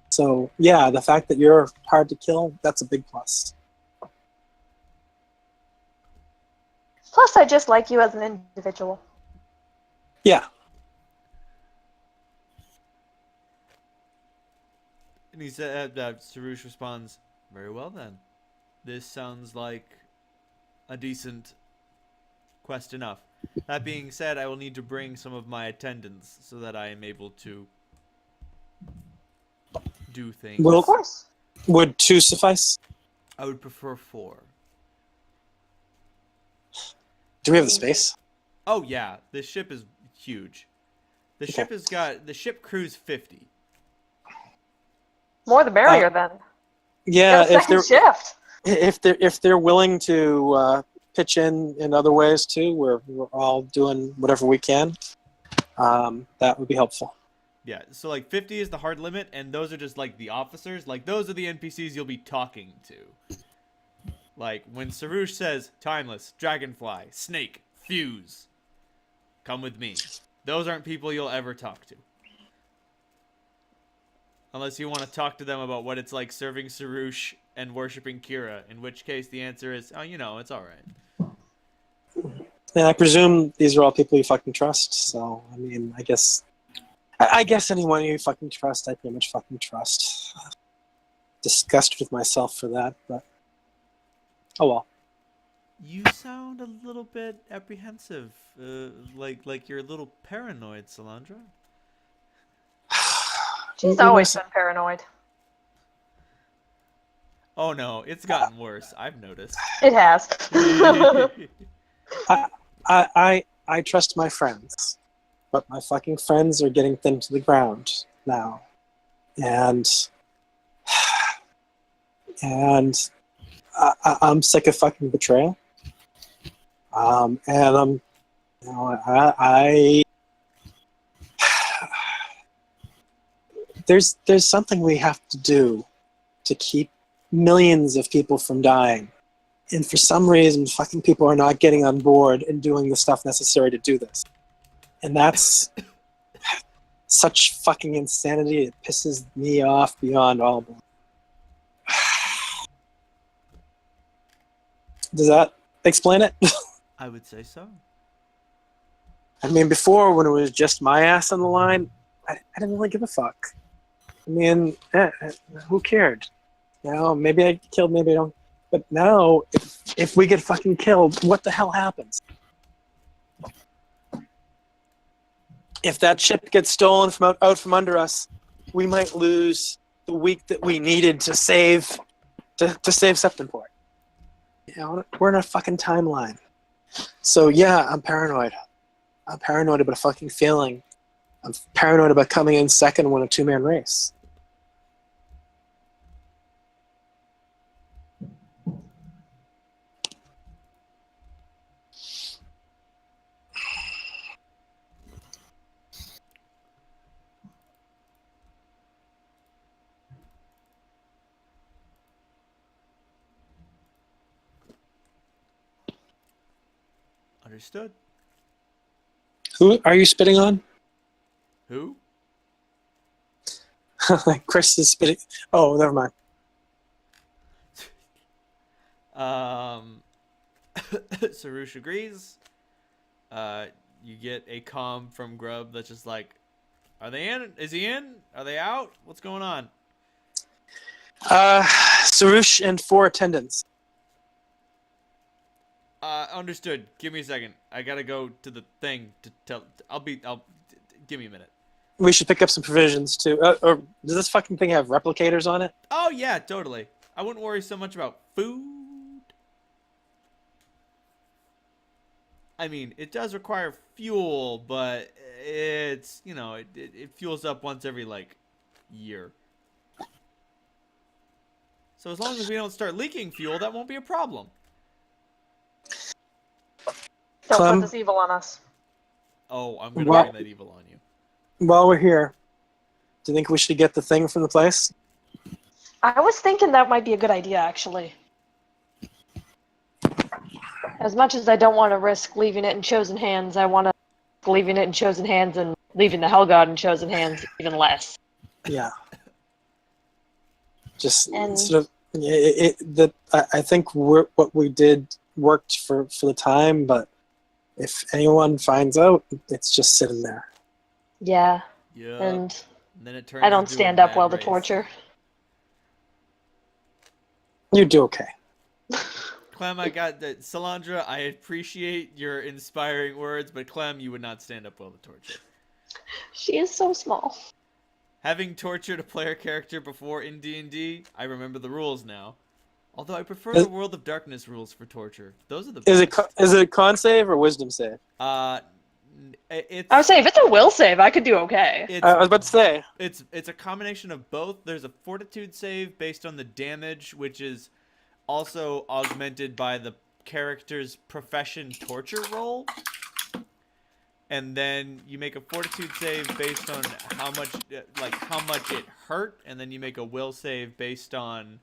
So, yeah, the fact that you're hard to kill, that's a big plus. Plus, I just like you as an individual. Yeah. And he said, Sarush responds, "Very well then. This sounds like a decent quest enough. That being said, I will need to bring some of my attendants so that I am able to do things. Well, Of course. would 2 suffice? I would prefer 4. Do we have the space? Oh yeah, this ship is huge. The ship crew's 50. More the merrier, then. Yeah, Got a second shift. if they're willing to pitch in other ways too, we're all doing whatever we can. That would be helpful. Yeah, so like 50 is the hard limit, and those are just like the officers. Like those are the NPCs you'll be talking to. Like when Sarush says Timeless, Dragonfly, Snake, Fuse, come with me. Those aren't people you'll ever talk to. Unless you want to talk to them about what it's like serving Sarush and worshipping Kira, in which case the answer is, oh, it's alright. And I presume these are all people you fucking trust, so, I mean, I guess anyone you fucking trust, I pretty much fucking trust. Disgusted with myself for that, but oh well. You sound a little bit apprehensive, like you're a little paranoid, Salandra. She's always been paranoid. Oh no, it's gotten worse. I've noticed. It has. I trust my friends, but my fucking friends are getting thin to the ground now, and I'm sick of fucking betrayal. And I'm, there's something we have to do to keep millions of people from dying. And for some reason, fucking people are not getting on board and doing the stuff necessary to do this. And that's such fucking insanity. It pisses me off beyond all belief. Does that explain it? I would say so. I mean, before, when it was just my ass on the line, I didn't really give a fuck. I mean, who cared? Maybe I get killed, maybe I don't. But now, if we get fucking killed, what the hell happens? If that ship gets stolen from out from under us, we might lose the week that we needed to save Septemport. We're in a fucking timeline. So yeah, I'm paranoid. I'm paranoid about a fucking feeling. I'm paranoid about coming in second when a 2-man race. Understood. Who are you spitting on? Who? Chris is spitting. Oh, never mind. Sarush agrees. You get a comm from Grub that's just like, are they in? Is he in? Are they out? What's going on? Sarush and 4 attendants. Understood. Give me a second. I gotta go to the thing to tell. Give me a minute. We should pick up some provisions too. Or does this fucking thing have replicators on it? Oh yeah, totally. I wouldn't worry so much about food. I mean, it does require fuel, but it's, you know, it fuels up once every, like, year. So as long as we don't start leaking fuel, that won't be a problem. Don't Clem? put this evil on us. Oh, I'm gonna Well- bring that evil on you. While we're here, do you think we should get the thing from the place? I was thinking that might be a good idea, actually. As much as I don't want to risk leaving it in chosen hands, I want to leaving it in chosen hands and leaving the Hellgod in chosen hands even less. Yeah. Just And- sort of. I think what we did worked for the time, but if anyone finds out, it's just sitting there. Yeah, Yeah. and Then it turns I don't into a stand up mad well to race. torture. You do okay. Clem, I got that. Salandra, I appreciate your inspiring words, but Clem, you would not stand up well to torture. She is so small. Having tortured a player character before in D&D, I remember the rules now. Although I prefer the World of Darkness rules for torture. Those are the Is best. it a con save or wisdom save? It's I would say if it's a will save, I could do okay. I was about to say. It's a combination of both. There's a fortitude save based on the damage, which is also augmented by the character's profession torture roll. And then you make a fortitude save based on how much it hurt, and then you make a will save based on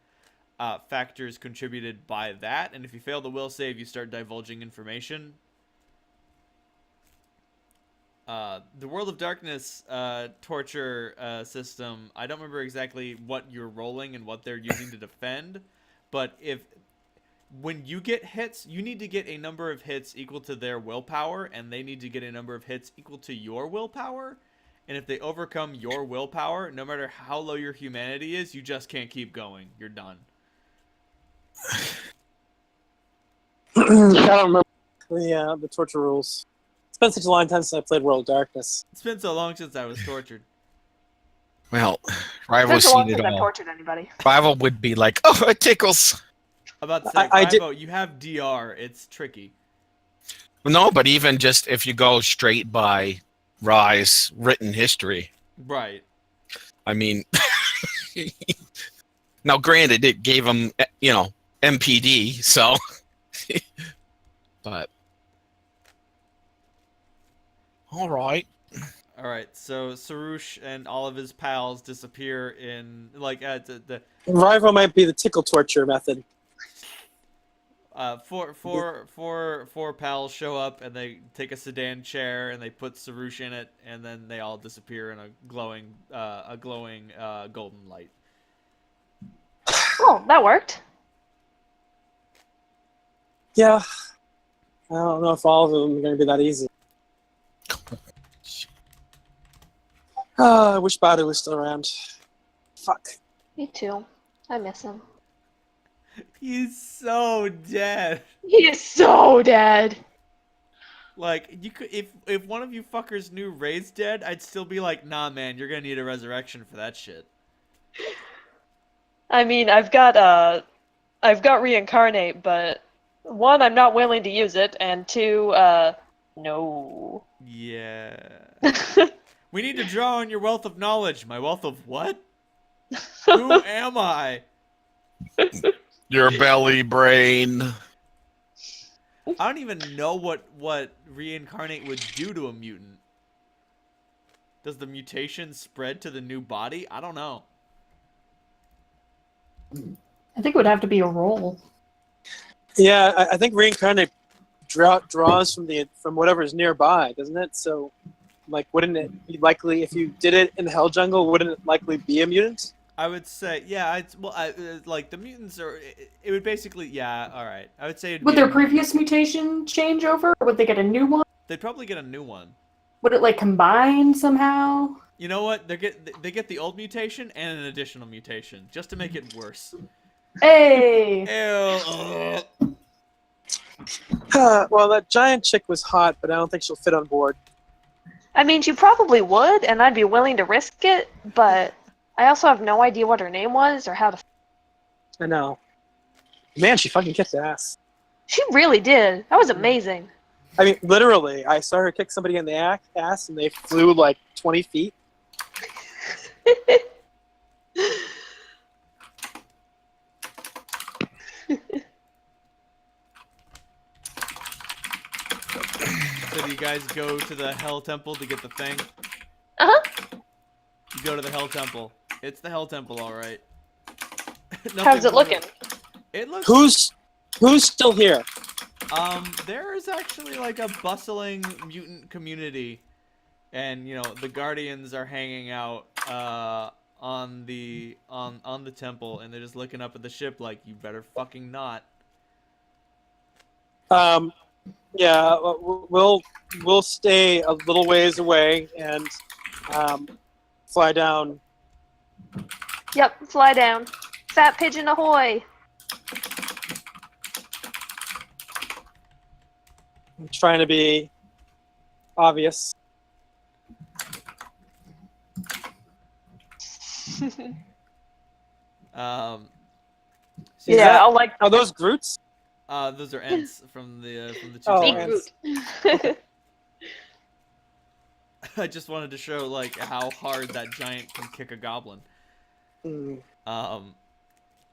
factors contributed by that. And if you fail the will save, you start divulging information. The World of Darkness torture system, I don't remember exactly what you're rolling and what they're using to defend, but when you get hits, you need to get a number of hits equal to their willpower, and they need to get a number of hits equal to your willpower. And if they overcome your willpower, no matter how low your humanity is, you just can't keep going. You're done. I don't remember the torture rules. It's been such a long time since I played World of Darkness. It's been so long since I was tortured. Well, Rival's There's a lot seen it since I've all. tortured anybody. Rival would be like, oh, it tickles. About to say, I did- Bravo, you have DR. It's tricky. No, but even just if you go straight by Rye's written history, Right. I mean, now granted, it gave him, MPD, so, but, all right. All right. So Sarush and all of his pals disappear in the Rival might be the tickle torture method. four pals show up and they take a sedan chair and they put Sarush in it, and then they all disappear in a glowing golden light. Oh, that worked. Yeah. I don't know if all of them are going to be that easy. I wish Badu was still around. Fuck. Me too. I miss him. He's so dead. He is so dead. Like, you could, if one of you fuckers knew Ray's dead, I'd still be like, nah, man, you're gonna need a resurrection for that shit. I mean, I've got reincarnate, but one, I'm not willing to use it, and two, no. Yeah. We need to draw on your wealth of knowledge. My wealth of what? Who am I? Your belly brain. I don't even know what reincarnate would do to a mutant. Does the mutation spread to the new body? I don't know. I think it would have to be a roll. Yeah, I think reincarnate draws from whatever is nearby, doesn't it? So, like, wouldn't it be likely if you did it in the Hell Jungle? Wouldn't it likely be a mutant? I would say, yeah. Like the mutants are. It would basically, yeah. All right. I would say. It'd Would be their previous mutation change over, or would they get a new one? They'd probably get a new one. Would it like combine somehow? You know what? They get the old mutation and an additional mutation just to make it worse. Hey! Ew. Well, that giant chick was hot, but I don't think she'll fit on board. I mean, she probably would, and I'd be willing to risk it, but I also have no idea what her name was or how to. I know. Man, she fucking kicked ass. She really did. That was amazing. I mean, literally, I saw her kick somebody in the ass, and they flew like 20 feet. So do you guys go to the Hell Temple to get the thing? Uh-huh. You go to the Hell Temple. It's the Hell Temple, all right. How's it looking? It looks. Who's still here? There is actually like a bustling mutant community, and you know the Guardians are hanging out on the temple, and they're just looking up at the ship like, you better fucking not. Yeah, we'll stay a little ways away and fly down. Yep, fly down. Fat pigeon ahoy! I'm trying to be obvious. So Yeah, I'll like Are those Groots? those are Ents from the two Oh, big towers. root. I just wanted to show like how hard that giant can kick a goblin. Hmm.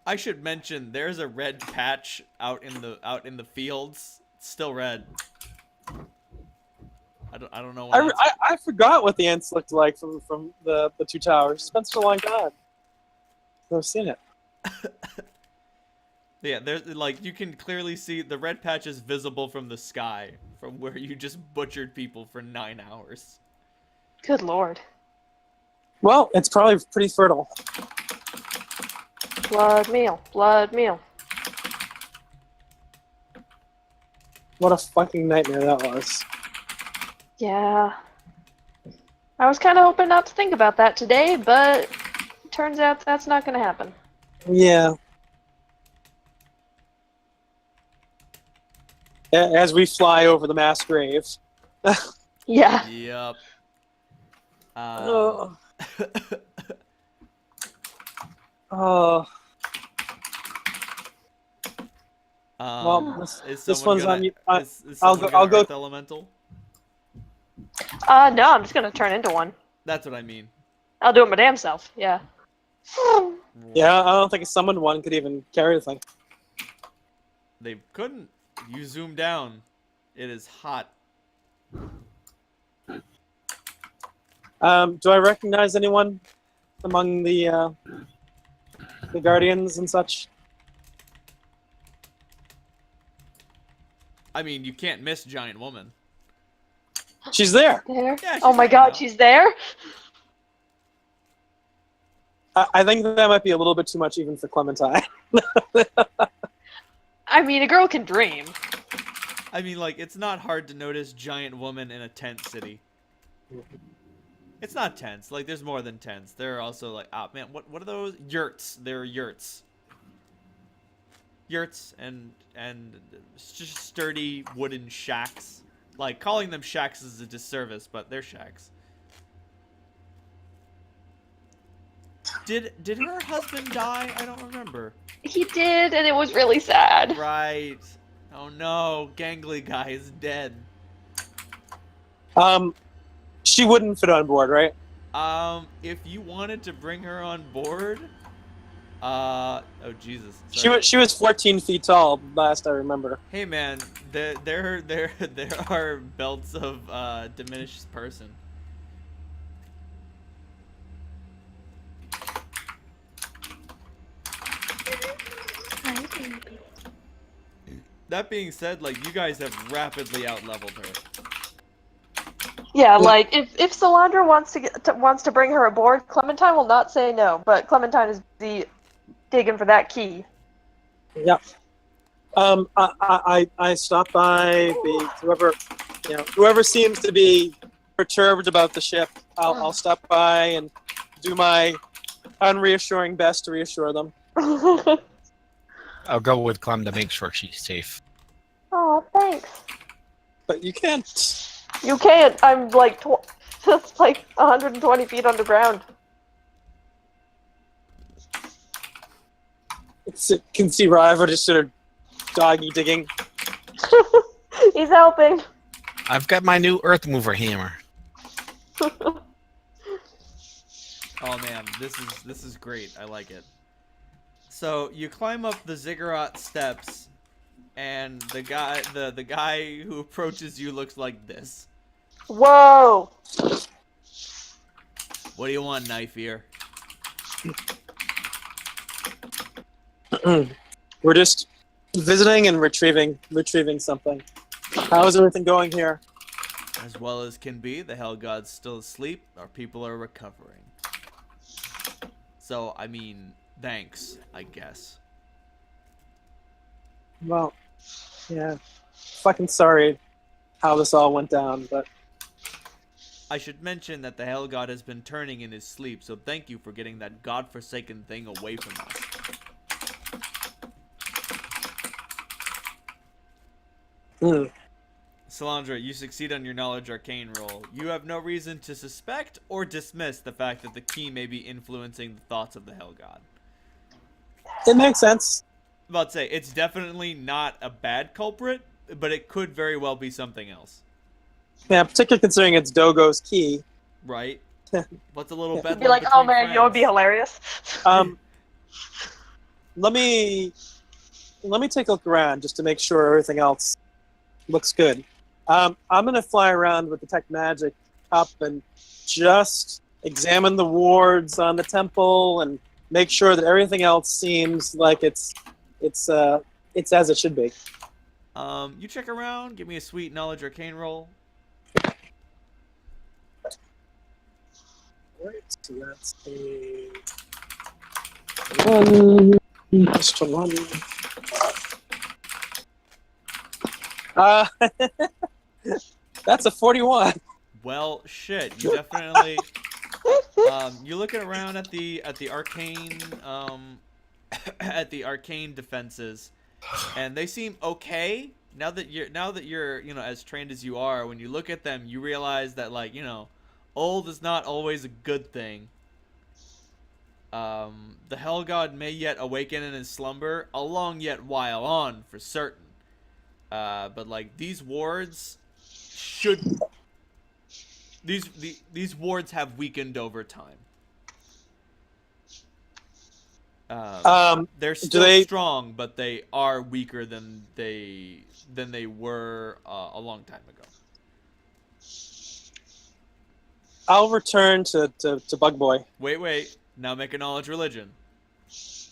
I should mention there's a red patch out in the fields. It's still red. I don't know why. I forgot what the ants looked like from the two towers. It's been so long time. I've seen it. Yeah, there's like you can clearly see the red patch is visible from the sky from where you just butchered people for 9 hours. Good lord. Well, it's probably pretty fertile. Blood meal. Blood meal. What a fucking nightmare that was. Yeah. I was kind of hoping not to think about that today, but turns out that's not going to happen. Yeah. As we fly over the mass grave. Yeah. Yep. Oh. Oh. Well, is this someone one's gonna, on you. is I'll someone go- I'll gonna go- Earth Elemental? No, I'm just going to turn into one. That's what I mean. I'll do it my damn self. Yeah. Yeah, I don't think a summoned one could even carry the thing. They couldn't. You zoom down. It is hot. Do I recognize anyone among the guardians and such? I mean, you can't miss Giant Woman. She's there. There. Yeah, she's Oh my hanging god, out. she's there? I think that might be a little bit too much even for Clementine. I mean, a girl can dream. I mean, like, it's not hard to notice Giant Woman in a tent city. It's not tents. Like, there's more than tents. There are also, like, man, what are those? Yurts. There are yurts. Yurts and just sturdy wooden shacks. Like, calling them shacks is a disservice, but they're shacks. Did her husband die? I don't remember. He did, and it was really sad. Right. Oh no, gangly guy is dead. She wouldn't fit on board, right? If you wanted to bring her on board, oh Jesus. She was 14 feet tall last I remember. Hey man, there are belts of diminished person. That being said, like, you guys have rapidly outleveled her. Yeah, like if Solandra wants to bring her aboard, Clementine will not say no. But Clementine is digging for that key. Yep. I stopped by whoever seems to be perturbed about the ship. I'll stop by and do my unreassuring best to reassure them. I'll go with Clem to make sure she's safe. Oh, thanks. But you can't. You can't. I'm like It's like 120 feet underground. Can see Riva just sort of doggy digging. He's helping. I've got my new Earth Mover hammer. Oh man, this is great. I like it. So you climb up the ziggurat steps, and the guy who approaches you looks like this. Whoa! What do you want, knife ear? We're just visiting and retrieving something. How is everything going here? As well as can be. The Hell God's still asleep. Our people are recovering. So I mean, thanks, I guess. Well, yeah. Fucking sorry how this all went down, but I should mention that the Hell God has been turning in his sleep, so thank you for getting that godforsaken thing away from us. Salandra, you succeed on your knowledge arcane roll. You have no reason to suspect or dismiss the fact that the key may be influencing the thoughts of the Hell God. it makes sense. I'm about to say, it's definitely not a bad culprit, but it could very well be something else. Yeah, particularly considering it's Dogo's key. Right? What's a little You'd bedlam Be like, between oh man, friends? you would be hilarious. Let me take a look around just to make sure everything else looks good. I'm gonna fly around with the tech magic up and just examine the wards on the temple and make sure that everything else seems like it's as it should be. You check around, give me a sweet knowledge arcane roll. Right, so that's a 1 plus 1. That's a 41. Well, shit, you definitely you're looking around at the arcane at the arcane defenses, and they seem okay. Now that you're you know, as trained as you are, when you look at them, you realize that, like, you know, old is not always a good thing. The Hell God may yet awaken in his slumber, a long yet while on for certain. But like, these wards should these wards have weakened over time. They're still strong, but they are weaker than they were a long time ago. I'll return to Bug Boy. Wait. Now make a knowledge religion.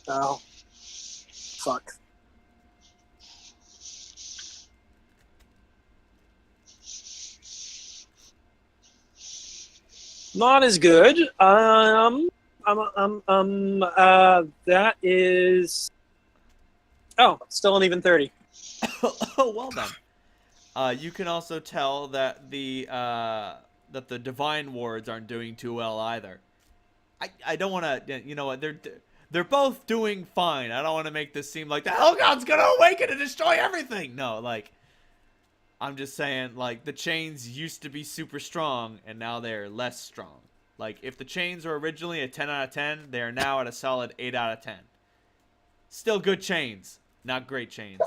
Oh, fuck. Not as good. That is. Oh, still an even 30. Oh, well done. You can also tell that the divine wards aren't doing too well either. I don't want to, you know what, they're both doing fine. I don't want to make this seem like the Hell God's gonna awaken and destroy everything. No, like, I'm just saying, like, the chains used to be super strong, and now they're less strong. Like, if the chains were originally a 10 out of 10, they are now at a solid 8 out of 10. Still good chains, not great chains.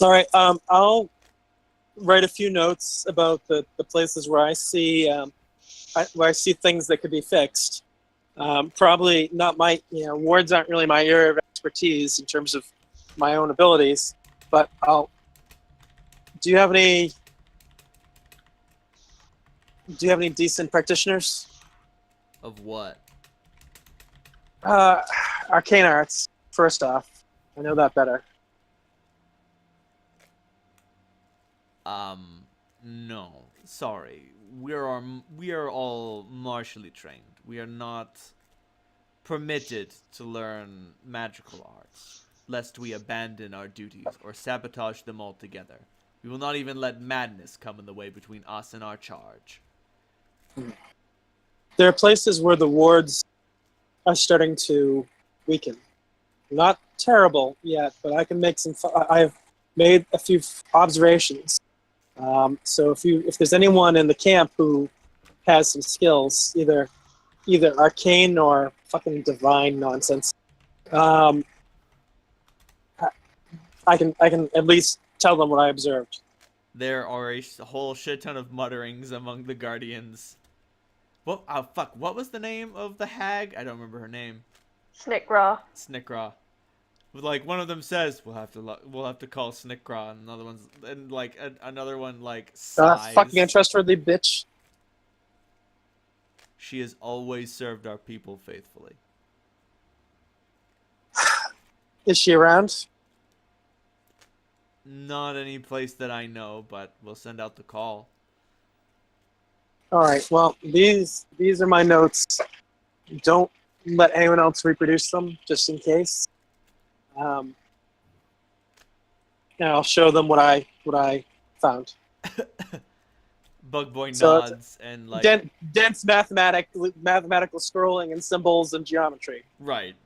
All right. I'll write a few notes about the places where I see things that could be fixed. Probably not my, wards aren't really my area of expertise in terms of my own abilities, but do you have any decent practitioners? Of what? Arcane arts, first off. I know that better. No. Sorry. We are all martially trained. We are not permitted to learn magical arts, lest we abandon our duties or sabotage them altogether. We will not even let madness come in the way between us and our charge. There are places where the wards are starting to weaken. Not terrible yet, but I can make I've made a few observations. So if there's anyone in the camp who has some skills, either arcane or fucking divine nonsense, um, I can at least tell them what I observed. There are a whole shit ton of mutterings among the guardians. What? Oh fuck! What was the name of the hag? I don't remember her name. Snickra. Snickra. Like one of them says, we'll have to call Snickra, and another one like sighs. Fucking untrustworthy bitch. She has always served our people faithfully. Is she around? Not any place that I know, but we'll send out the call. All right. Well, these are my notes. Don't let anyone else reproduce them, just in case. And I'll show them what I found. Bug Boy So nods and like dense mathematical scrolling and symbols and geometry. right.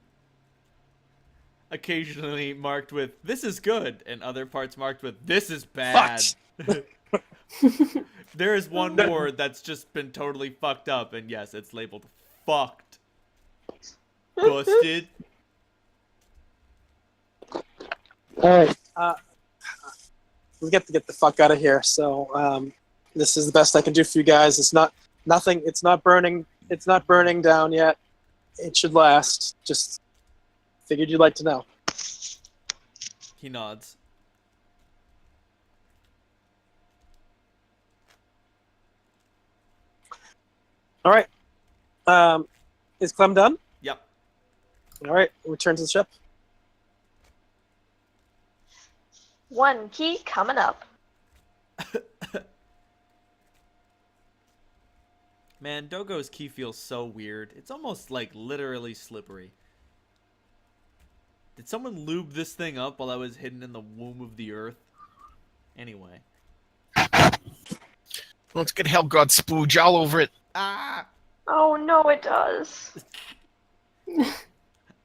Occasionally marked with "this is good" and other parts marked with "this is bad." There is one word that's just been totally fucked up, and yes, it's labeled "fucked." Busted. All right. We get to get the fuck out of here. So this is the best I can do for you guys. It's not burning. It's not burning down yet. It should last. Just figured you'd like to know. He nods. All right. Is Clem done? Yep. All right. Return to the ship. One key coming up. Man, Dogo's key feels so weird. It's almost like literally slippery. Did someone lube this thing up while I was hidden in the womb of the earth? Anyway. Let's get Hellgod spooge all over it. Ah! Oh no, it does.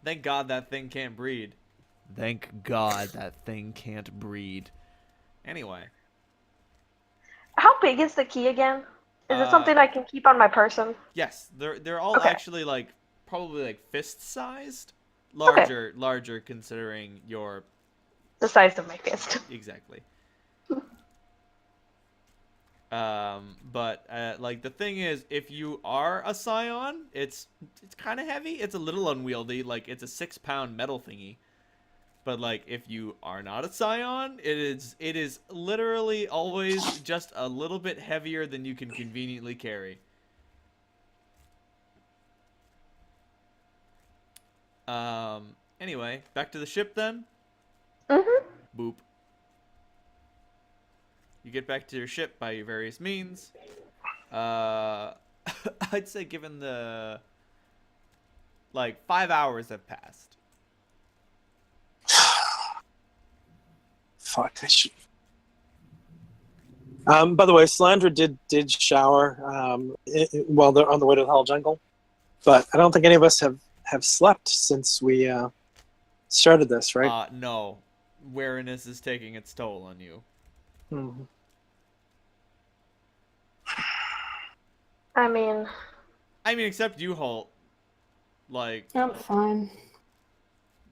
Thank God that thing can't breed. Thank God that thing can't breed. Anyway. How big is the key again? Is it something I can keep on my person? Yes, they're all Okay. actually like probably like fist sized. Larger considering your The size of my fist. exactly. But like the thing is, if you are a scion, it's kind of heavy. It's a little unwieldy. Like it's a 6-pound metal thingy. But like if you are not a scion, it is literally always just a little bit heavier than you can conveniently carry. Anyway, back to the ship then. Boop. You get back to your ship by your various means. I'd say given the like 5 hours have passed. Fuck. I should. By the way, Slandra did shower while they're on the way to the Hell Jungle, but I don't think any of us have slept since we started this, right? No. Weariness is taking its toll on you. Mm-hmm. I mean, except you, Holt. Like, I'm fine.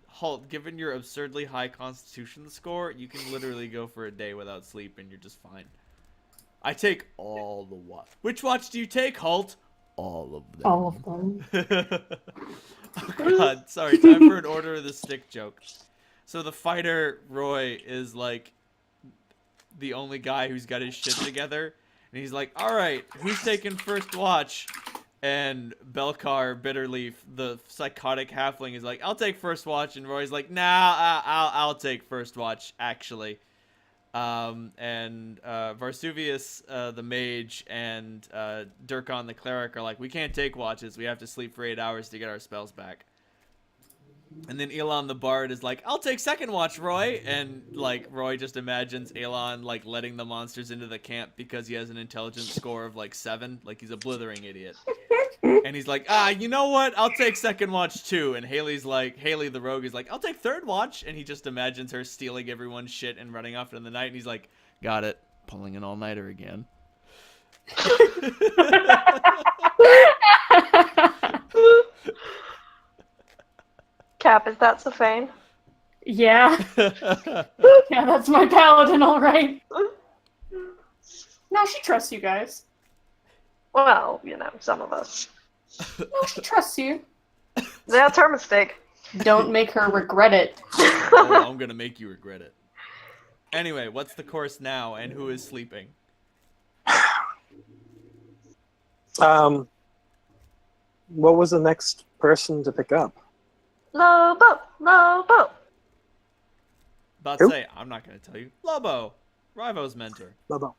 Holt, given your absurdly high constitution score, you can literally go for a day without sleep and you're just fine. I take all the watch. Which watch do you take, Holt? All of them. All of them. Oh god, sorry, time for an Order of the Stick joke. So the fighter, Roy, is like the only guy who's got his shit together. And he's like, alright, who's taking first watch? And Belkar Bitterleaf, the psychotic halfling, is like, I'll take first watch. And Roy's like, nah, I'll take first watch, actually. And Varsuvius, the mage, and Durkon, the cleric, are like, we can't take watches. We have to sleep for 8 hours to get our spells back. And then Elon the Bard is like, I'll take second watch, Roy. And, like, Roy just imagines Elon, like, letting the monsters into the camp because he has an intelligence score of, like, 7. Like, he's a blithering idiot. And he's like, you know what? I'll take second watch, too. And Haley's like, Haley the rogue is like, I'll take third watch. And he just imagines her stealing everyone's shit and running off in the night. And he's like, got it. Pulling an all-nighter again. Cap, is that Safane? Yeah. Yeah, that's my paladin, all right. No, she trusts you guys. Well, you know, some of us. No, she trusts you. That's her mistake. Don't make her regret it. Oh, I'm gonna make you regret it. Anyway, what's the course now, and who is sleeping? What was the next person to pick up? Lobo! Lobo! About Who? to say, I'm not gonna tell you. Lobo, Rivo's mentor. Lobo.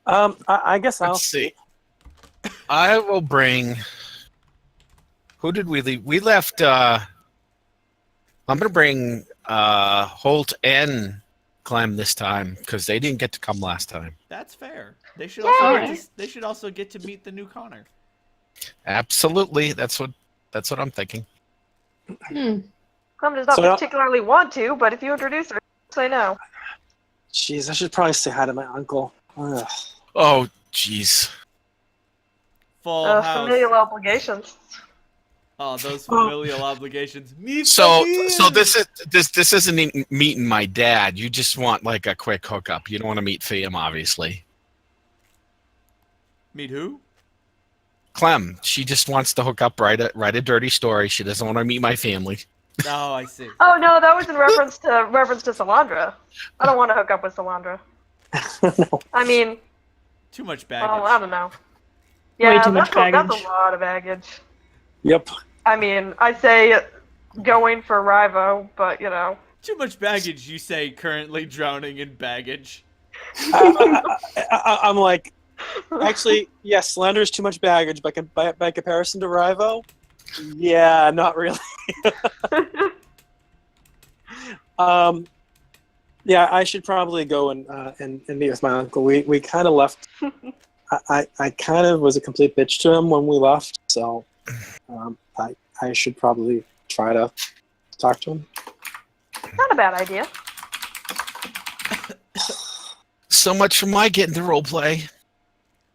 I guess I'll Let's see. I will bring. Who did we leave? We left. I'm going to bring Holt and Clem this time because they didn't get to come last time. That's fair. They should Yay! they should also get to meet the new Connor. Absolutely, that's what I'm thinking. Clem does not So now- particularly want to, but if you introduce her, say no. Jeez, I should probably say hi to my uncle. Ugh. Oh, jeez. Full house. Familial obligations. Oh, those familial obligations. Me So familia. this isn't even meeting my dad. You just want like a quick hookup. You don't want to meet Fiam, obviously. Meet who? Clem, she just wants to hook up, write a dirty story. She doesn't want to meet my family. Oh, I see. Oh no, that was in reference to Salandra. I don't want to hook up with Salandra. No. I mean, Too much baggage. well, I don't know. Way Yeah, too much that's baggage. a lot of baggage. Yep. I mean, I say going for Rivo, but you know. Too much baggage, you say, currently drowning in baggage. I'm like, actually, yes, Slender is too much baggage, but by comparison to Rivo, yeah, not really. Yeah, I should probably go and meet with my uncle. We kind of left. I kind of was a complete bitch to him when we left, so I should probably try to talk to him. Not a bad idea. So much for my getting to role play.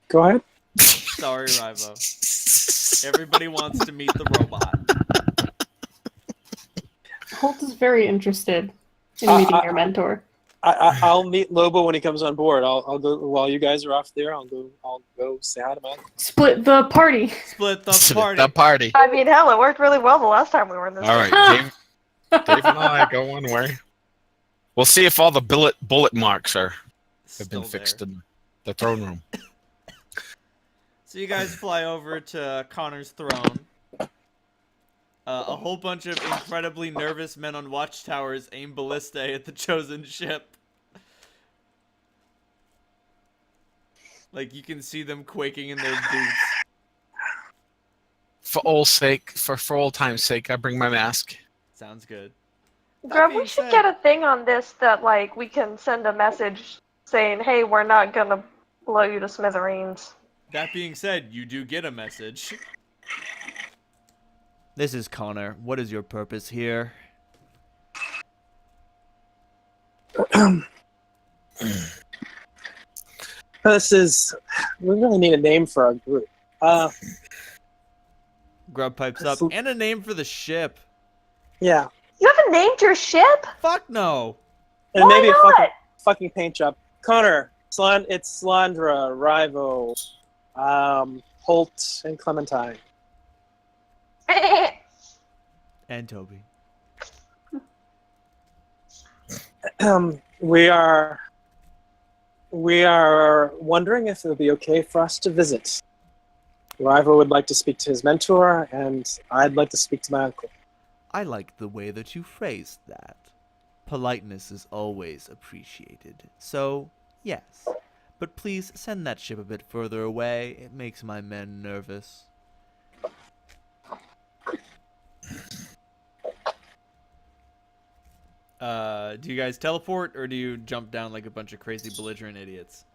Go ahead. Sorry, Rivo. Everybody wants to meet the robot. Holt is very interested in meeting your mentor. I'll meet Lobo when he comes on board. I'll go while you guys are off there. I'll go say hi to my uncle. Split the party. Split the party. The party. I mean, hell, it worked really well the last time we were in this. All right, Dave and I go one way. We'll see if all the bullet marks have Still been fixed there. in the throne room. So you guys fly over to Connor's throne. A whole bunch of incredibly nervous men on watchtowers aim ballistae at the chosen ship. Like, you can see them quaking in their boots. For old time's sake, I bring my mask. Sounds good. Grub, being we should said- get a thing on this that, like, we can send a message saying, hey, we're not gonna blow you to smithereens. That being said, you do get a message. This is Connor. What is your purpose here? We really need a name for our group. Grub pipes up. And a name for the ship. Yeah, You haven't named your ship? Fuck no. and Why maybe not? a fucking paint job. Connor, it's Slandra, Rivo, Holt, and Clementine. And Toby. We are wondering if it would be okay for us to visit. Rivo would like to speak to his mentor, and I'd like to speak to my uncle. I like the way that you phrased that. Politeness is always appreciated. So, yes. But please send that ship a bit further away. It makes my men nervous. Do you guys teleport, or do you jump down like a bunch of crazy belligerent idiots?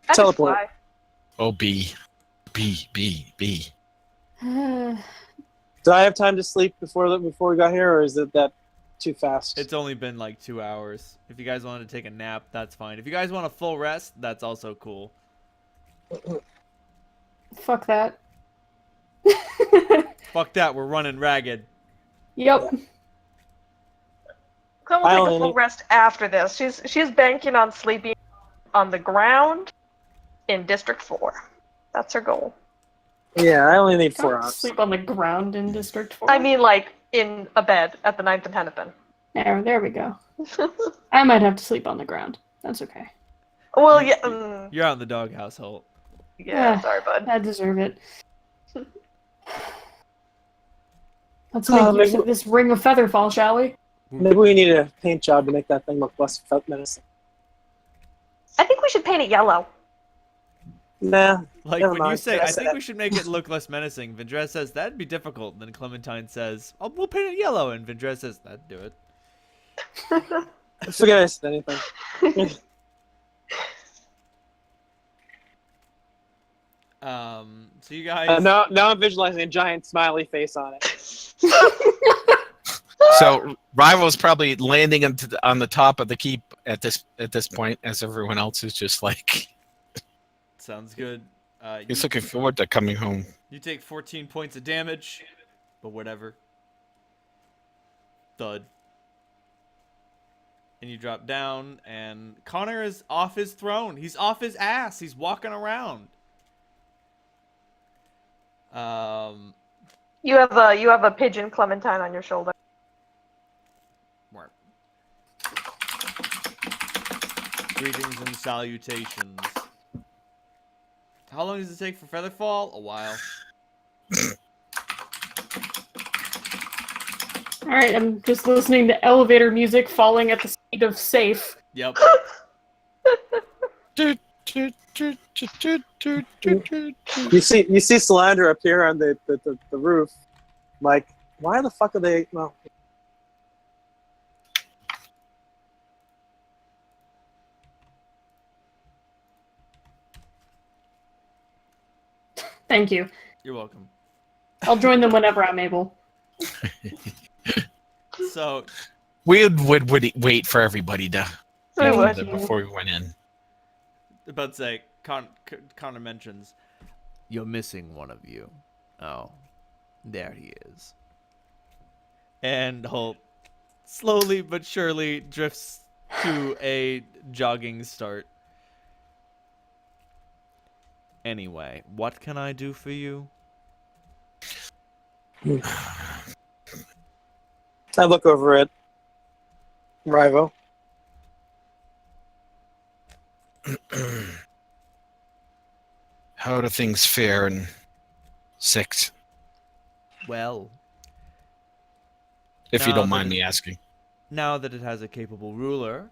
I just Teleport. fly. Oh, B. Did I have time to sleep before we got here, or is it that too fast. It's only been like 2 hours. If you guys wanted to take a nap, that's fine. If you guys want a full rest, that's also cool. Fuck that. Fuck that, we're running ragged. Yep. Clem will I take a only full need- rest after this. She's banking on sleeping on the ground in District 4. That's her goal. Yeah, I only need 4 Can't hours. sleep on the ground in District 4. I mean, like, in a bed at the 9th and Hennepin. There we go. I might have to sleep on the ground. That's okay. Well, You're- yeah. You're out in the doghouse, Holt. Yeah, Yeah. sorry, bud. I deserve it. Let's make use of this ring of featherfall, shall we? Maybe we need a paint job to make that thing look less menacing. I think we should paint it yellow. Nah. Like, Never when you mind. say, I I said think it. we should make it look less menacing, Vendrez says, that'd be difficult. Then Clementine says, oh, we'll paint it yellow. And Vendrez says, that'd do it. Forget I said anything. So you guys... Now I'm visualizing a giant smiley face on it. So Rival's probably landing on the top of the keep at this point, as everyone else is just like Sounds good. he's looking forward to coming home. You take 14 points of damage, but whatever. Thud. And you drop down, and Connor is off his throne. He's off his ass. He's walking around. You have a pigeon Clementine on your shoulder. Mark. Greetings and salutations. How long does it take for Featherfall? A while. Alright, I'm just listening to elevator music falling at the speed of safe. Yep. You see Salander appear on the roof. Like, why the fuck are they? Well, Thank you. You're welcome. I'll join them whenever I'm able. So, We would wait for everybody to We get would. together before we went in. about to say, Connor mentions, you're missing one of you. Oh, there he is. And Holt slowly but surely drifts to a jogging start. Anyway, what can I do for you? I look over at Rivo. How do things fare in 6? Well, If you Now don't mind that- me asking. now that it has a capable ruler,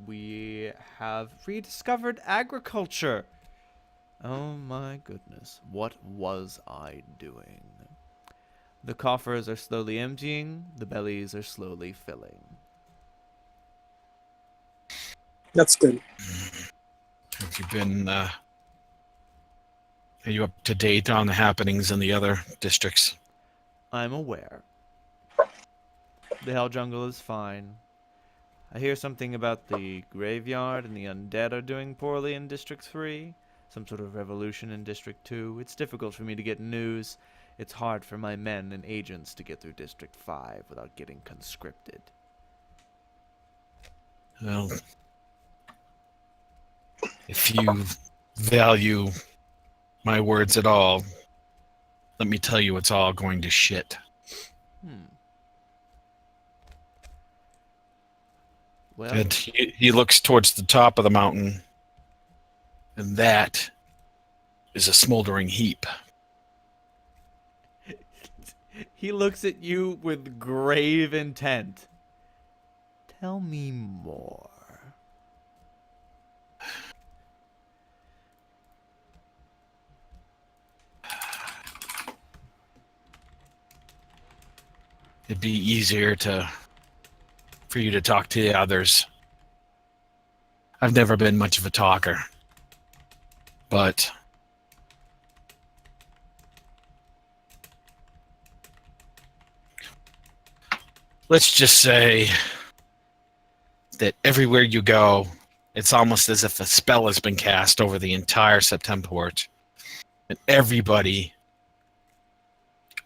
we have rediscovered agriculture. Oh my goodness, what was I doing? The coffers are slowly emptying, the bellies are slowly filling. That's good. Have you been are you up to date on the happenings in the other districts? I'm aware. The Hell Jungle is fine. I hear something about the graveyard and the undead are doing poorly in District 3. Some sort of revolution in District 2. It's difficult for me to get news. It's hard for my men and agents to get through District 5 without getting conscripted. Well, if you value my words at all, let me tell you it's all going to shit. Well, And he looks towards the top of the mountain, and that is a smoldering heap. he looks at you with grave intent. Tell me more. It'd be easier for you to talk to the others. I've never been much of a talker, but let's just say that everywhere you go, it's almost as if a spell has been cast over the entire Septemport, and everybody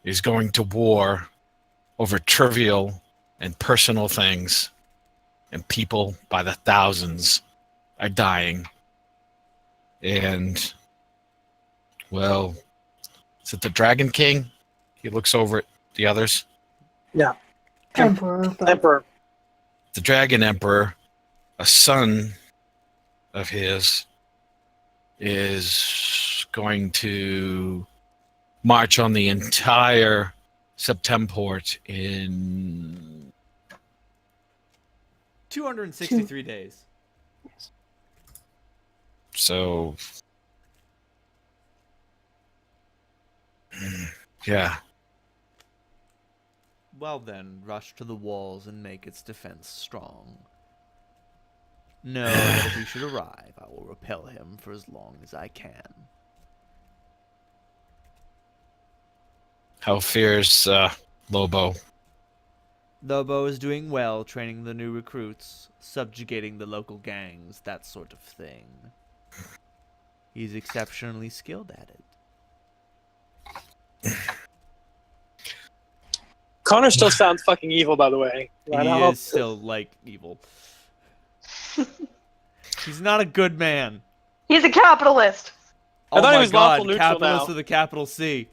is going to war over trivial and personal things, and people by the thousands are dying. And, well, is it the Dragon King? He looks over at the others. Yeah. Emperor. But Emperor. The Dragon Emperor, a son of his, is going to march on the entire Septemport in 263 days. so yeah. Well then, rush to the walls and make its defense strong. Know that if he should arrive, I will repel him for as long as I can. How fares Lobo? Lobo is doing well training the new recruits, subjugating the local gangs, that sort of thing. He's exceptionally skilled at it. Connor still sounds fucking evil, by the way. He is still, like, evil. He's not a good man. He's a capitalist. I thought Oh he my was god, lawful neutral capitalist now. with a capital C.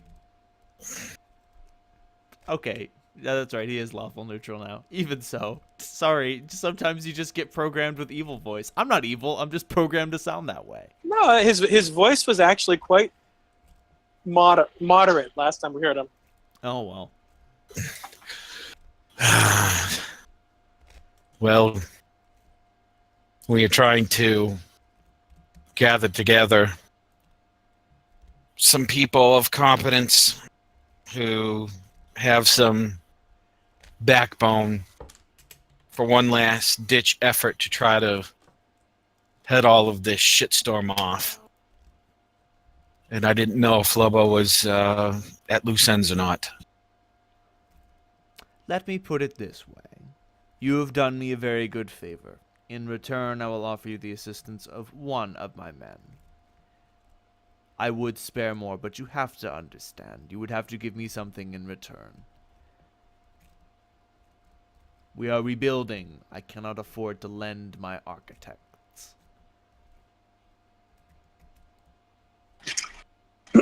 Okay, yeah, that's right, he is lawful neutral now. Even so. Sorry, sometimes you just get programmed with evil voice. I'm not evil, I'm just programmed to sound that way. No, his voice was actually quite moderate last time we heard him. Oh well. Well, we are trying to gather together some people of competence who have some backbone for one last ditch effort to try to head all of this shitstorm off. And I didn't know if Lobo was at loose ends or not. Let me put it this way. You have done me a very good favor. In return, I will offer you the assistance of one of my men. I would spare more, but you have to understand. You would have to give me something in return. We are rebuilding. I cannot afford to lend my architects.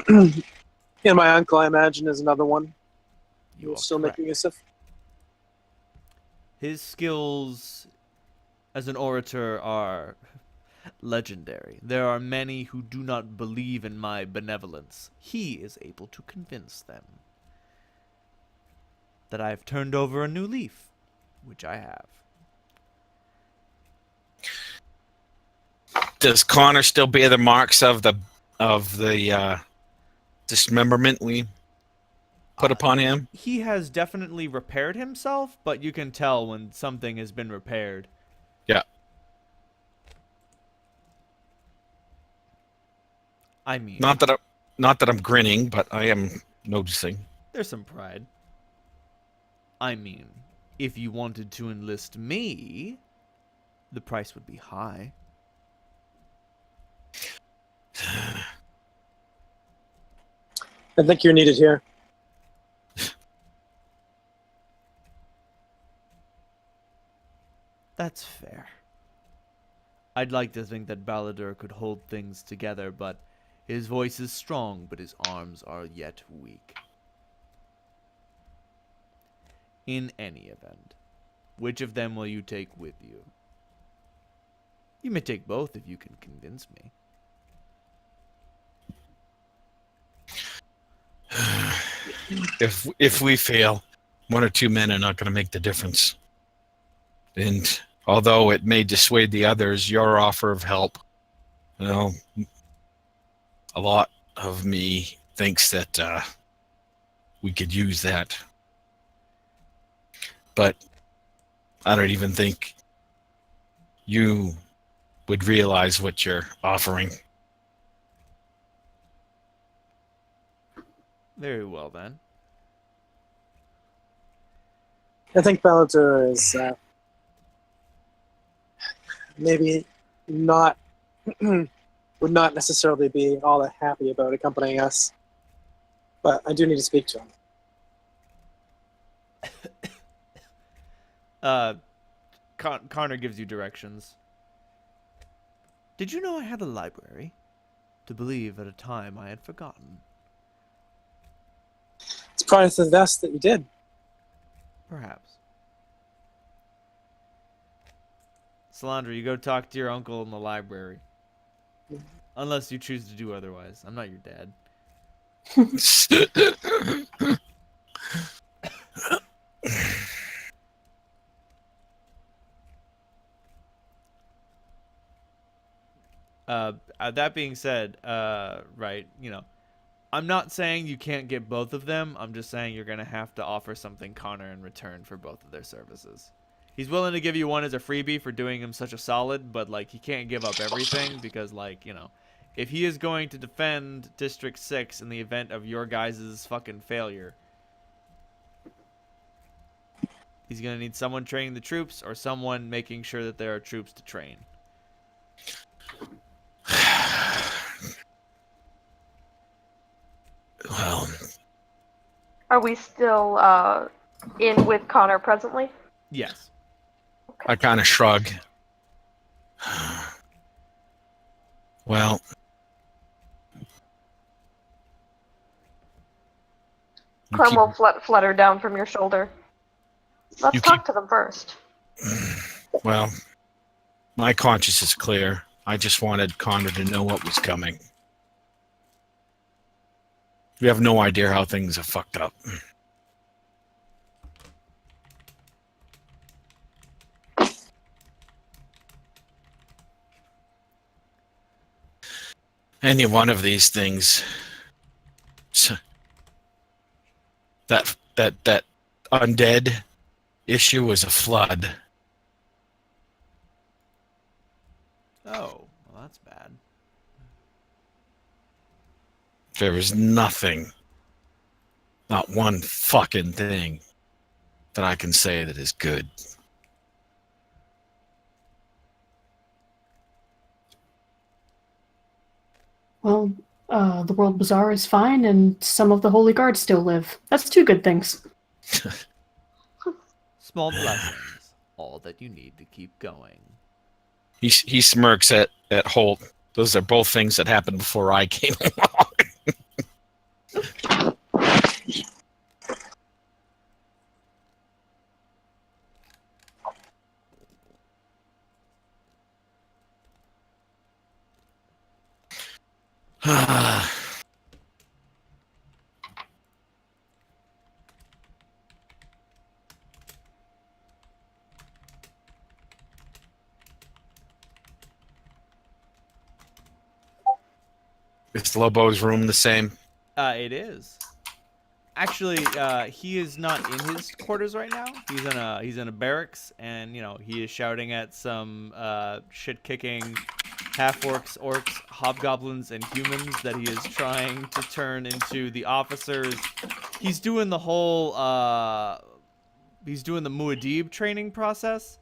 And my uncle, I imagine, is another one. You are Still correct. making use of. His skills as an orator are legendary. There are many who do not believe in my benevolence. He is able to convince them that I have turned over a new leaf, which I have. Does Connor still bear the marks of the dismemberment we put upon him? He has definitely repaired himself, but you can tell when something has been repaired. Yeah. I mean, Not that I'm grinning, but I am noticing. there's some pride. I mean, if you wanted to enlist me, the price would be high. I think you're needed here. That's fair. I'd like to think that Balladur could hold things together, but his voice is strong, but his arms are yet weak. In any event, which of them will you take with you? You may take both if you can convince me. If we fail, one or two men are not going to make the difference. And although it may dissuade the others, your offer of help, well, a lot of me thinks that we could use that. But I don't even think you would realize what you're offering. Very well, then. I think Bellator is maybe not would not necessarily be all that happy about accompanying us, but I do need to speak to him. Connor gives you directions. Did you know I had a library? To believe at a time I had forgotten. It's probably for the best that you did. Perhaps. Salandra, you go talk to your uncle in the library. Unless you choose to do otherwise. I'm not your dad. That being said, right, I'm not saying you can't get both of them. I'm just saying you're going to have to offer something Connor in return for both of their services. He's willing to give you one as a freebie for doing him such a solid, but, like, he can't give up everything because, like, if he is going to defend District 6 in the event of your guys' fucking failure, he's going to need someone training the troops or someone making sure that there are troops to train. Well, Are we still in with Connor presently? Yes. I kind of shrug. Well, you Clem keep- will flutter down from your shoulder. Let's You talk to them first. well, my conscience is clear. I just wanted Connor to know what was coming. We have no idea how things are fucked up. Any one of these things, that undead issue was a flood. Oh, well, that's bad. There is nothing, not one fucking thing that I can say that is good. Well, the World Bazaar is fine, and some of the Holy Guards still live. That's two good things. Small blessings. All that you need to keep going. He smirks at Holt. Those are both things that happened before I came along. Is Lobo's room the same? It is. Actually, he is not in his quarters right now. He's in a barracks, and he is shouting at some shit-kicking half-orcs, orcs, hobgoblins, and humans that he is trying to turn into the officers. He's doing the whole he's doing the Muad'Dib training process.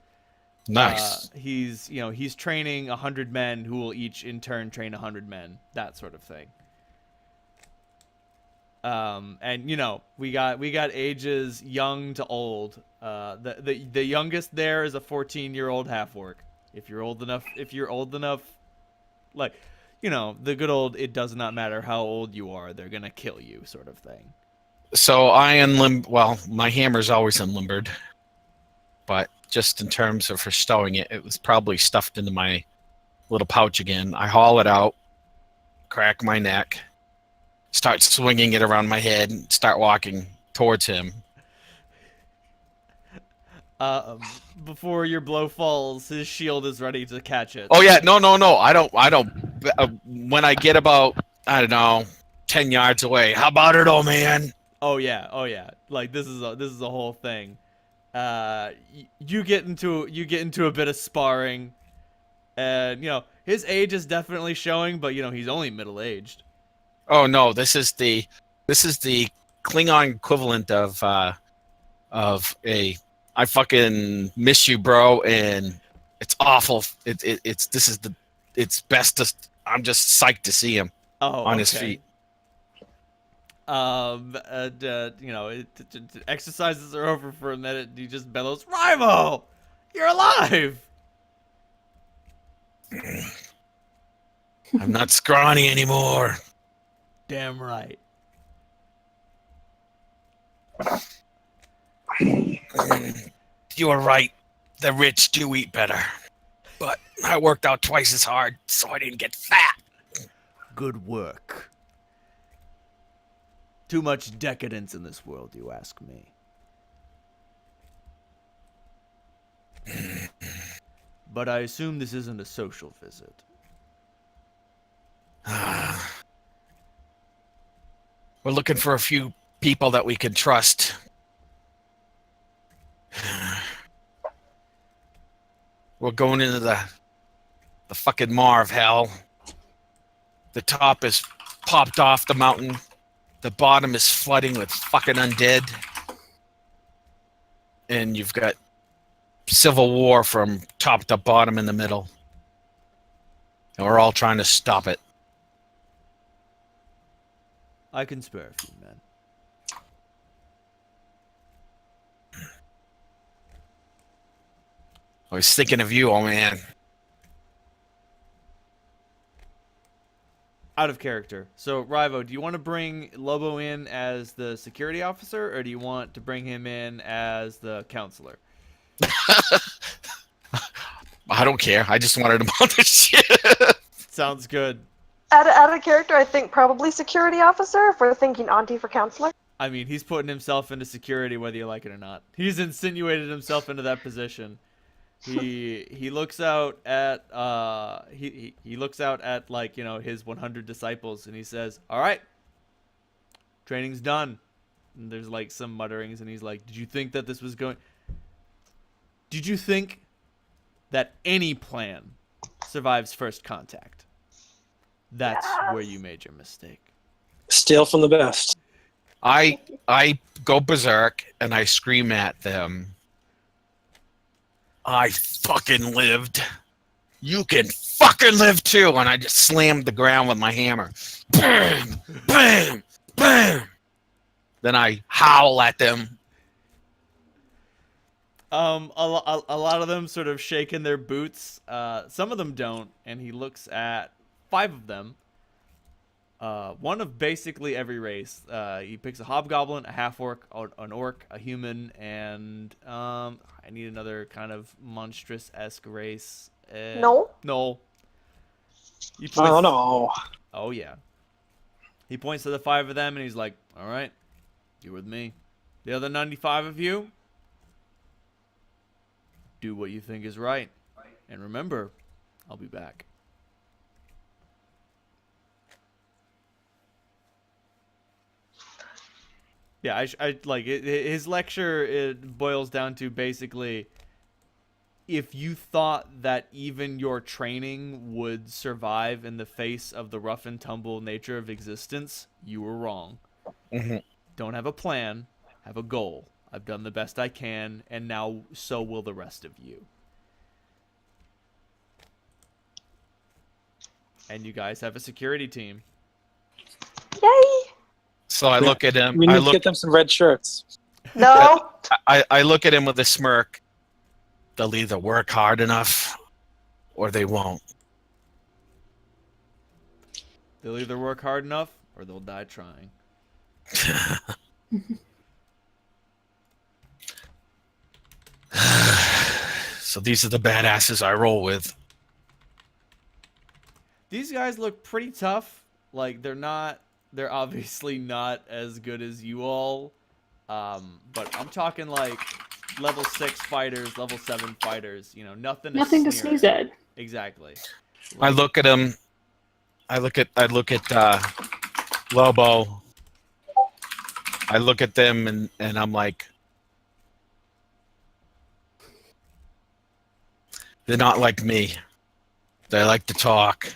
Nice. He's training 100 men who will each in turn train 100 men, that sort of thing. And we got ages young to old. The youngest there is a 14-year-old half orc. If you're old enough, like, the good old it does not matter how old you are, they're gonna kill you sort of thing. So well, my hammer's always unlimbered, but just in terms of for stowing it, it was probably stuffed into my little pouch again. I haul it out, crack my neck, start swinging it around my head, and start walking towards him. Before your blow falls, his shield is ready to catch it. Oh yeah, no. I don't. When I get about, I don't know, 10 yards away, how about it, old man? Oh yeah. Like this is a whole thing. You get into a bit of sparring, and his age is definitely showing, but he's only middle aged. Oh no, this is the Klingon equivalent of a I fucking miss you, bro, and it's awful. It's best to. I'm just psyched to see him Oh, on okay. his feet. Exercises are over for a minute, and he just bellows, "Rival, you're alive!" I'm not scrawny anymore. Damn right. You are right. The rich do eat better. But I worked out twice as hard, so I didn't get fat. Good work. Too much decadence in this world, you ask me. But I assume this isn't a social visit. We're looking for a few people that we can trust. We're going into the fucking maw of hell. The top is popped off the mountain. The bottom is flooding with fucking undead. And you've got civil war from top to bottom in the middle. And we're all trying to stop it. I can spare a few men. I was thinking of you, oh man. Out of character. So, Rivo, do you want to bring Lobo in as the security officer, or do you want to bring him in as the counselor? I don't care. I just wanted him on the ship. Sounds good. Out of character, I think probably security officer, if we're thinking auntie for counselor. I mean, he's putting himself into security whether you like it or not. He's insinuated himself into that position. He looks out at he looks out at, like, you know, his 100 disciples, and he says, "All right, training's done." And there's like some mutterings, and he's like, "Did you think that this was going? Did you think that any plan survives first contact? That's where you made your mistake." Steal from the best. I go berserk and I scream at them. I fucking lived. You can fucking live too. And I just slammed the ground with my hammer. Bam, bam, bam. Then I howl at them. A lot of them sort of shake in their boots. Some of them don't, and he looks at 5 of them. One of basically every race. He picks a hobgoblin, a half-orc, an orc, a human, and I need another kind of monstrous-esque race. No. No. He Oh points, no. Oh, yeah. He points to the 5 of them, and he's like, "All right, you're with me. The other 95 of you, do what you think is right. And remember, I'll be back." Yeah, I like it, his lecture. It boils down to basically, if you thought that even your training would survive in the face of the rough and tumble nature of existence, you were wrong. Mm-hmm. Don't have a plan, have a goal. I've done the best I can, and now so will the rest of you. And you guys have a security team. Yay! So I look at him. We need to get them some red shirts. No. I look at him with a smirk. They'll either work hard enough or they won't. They'll either work hard enough or they'll die trying. So these are the badasses I roll with. These guys look pretty tough. Like, they're obviously not as good as you all. But I'm talking like level 6 fighters, level 7 fighters, you know, nothing Nothing to sneeze at. Exactly. I look at him. I look at Lobo. I look at them and I'm like, they're not like me. They like to talk.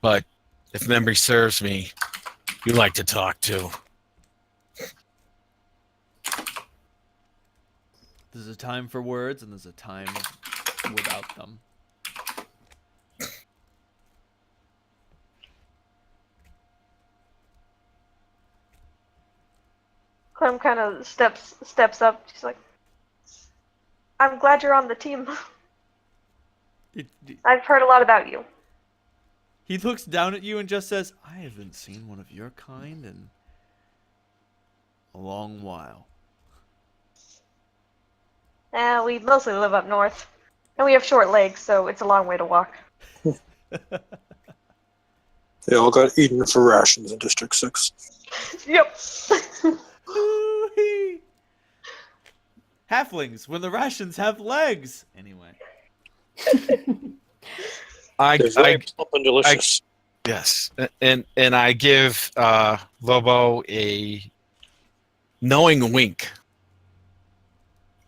But if memory serves me, you like to talk too. There's a time for words, and there's a time without them. Clem kind of steps up. She's like, "I'm glad you're on the team. I've heard a lot about you." He looks down at you and just says, I haven't seen one of your kind in a long while. We mostly live up north, and we have short legs, so it's a long way to walk. They all got eaten for rations in District 6. Yep. Ooh-wee. Halflings, when the rations have legs. Anyway. They're very plump and delicious. Yes, and I give Lobo a knowing wink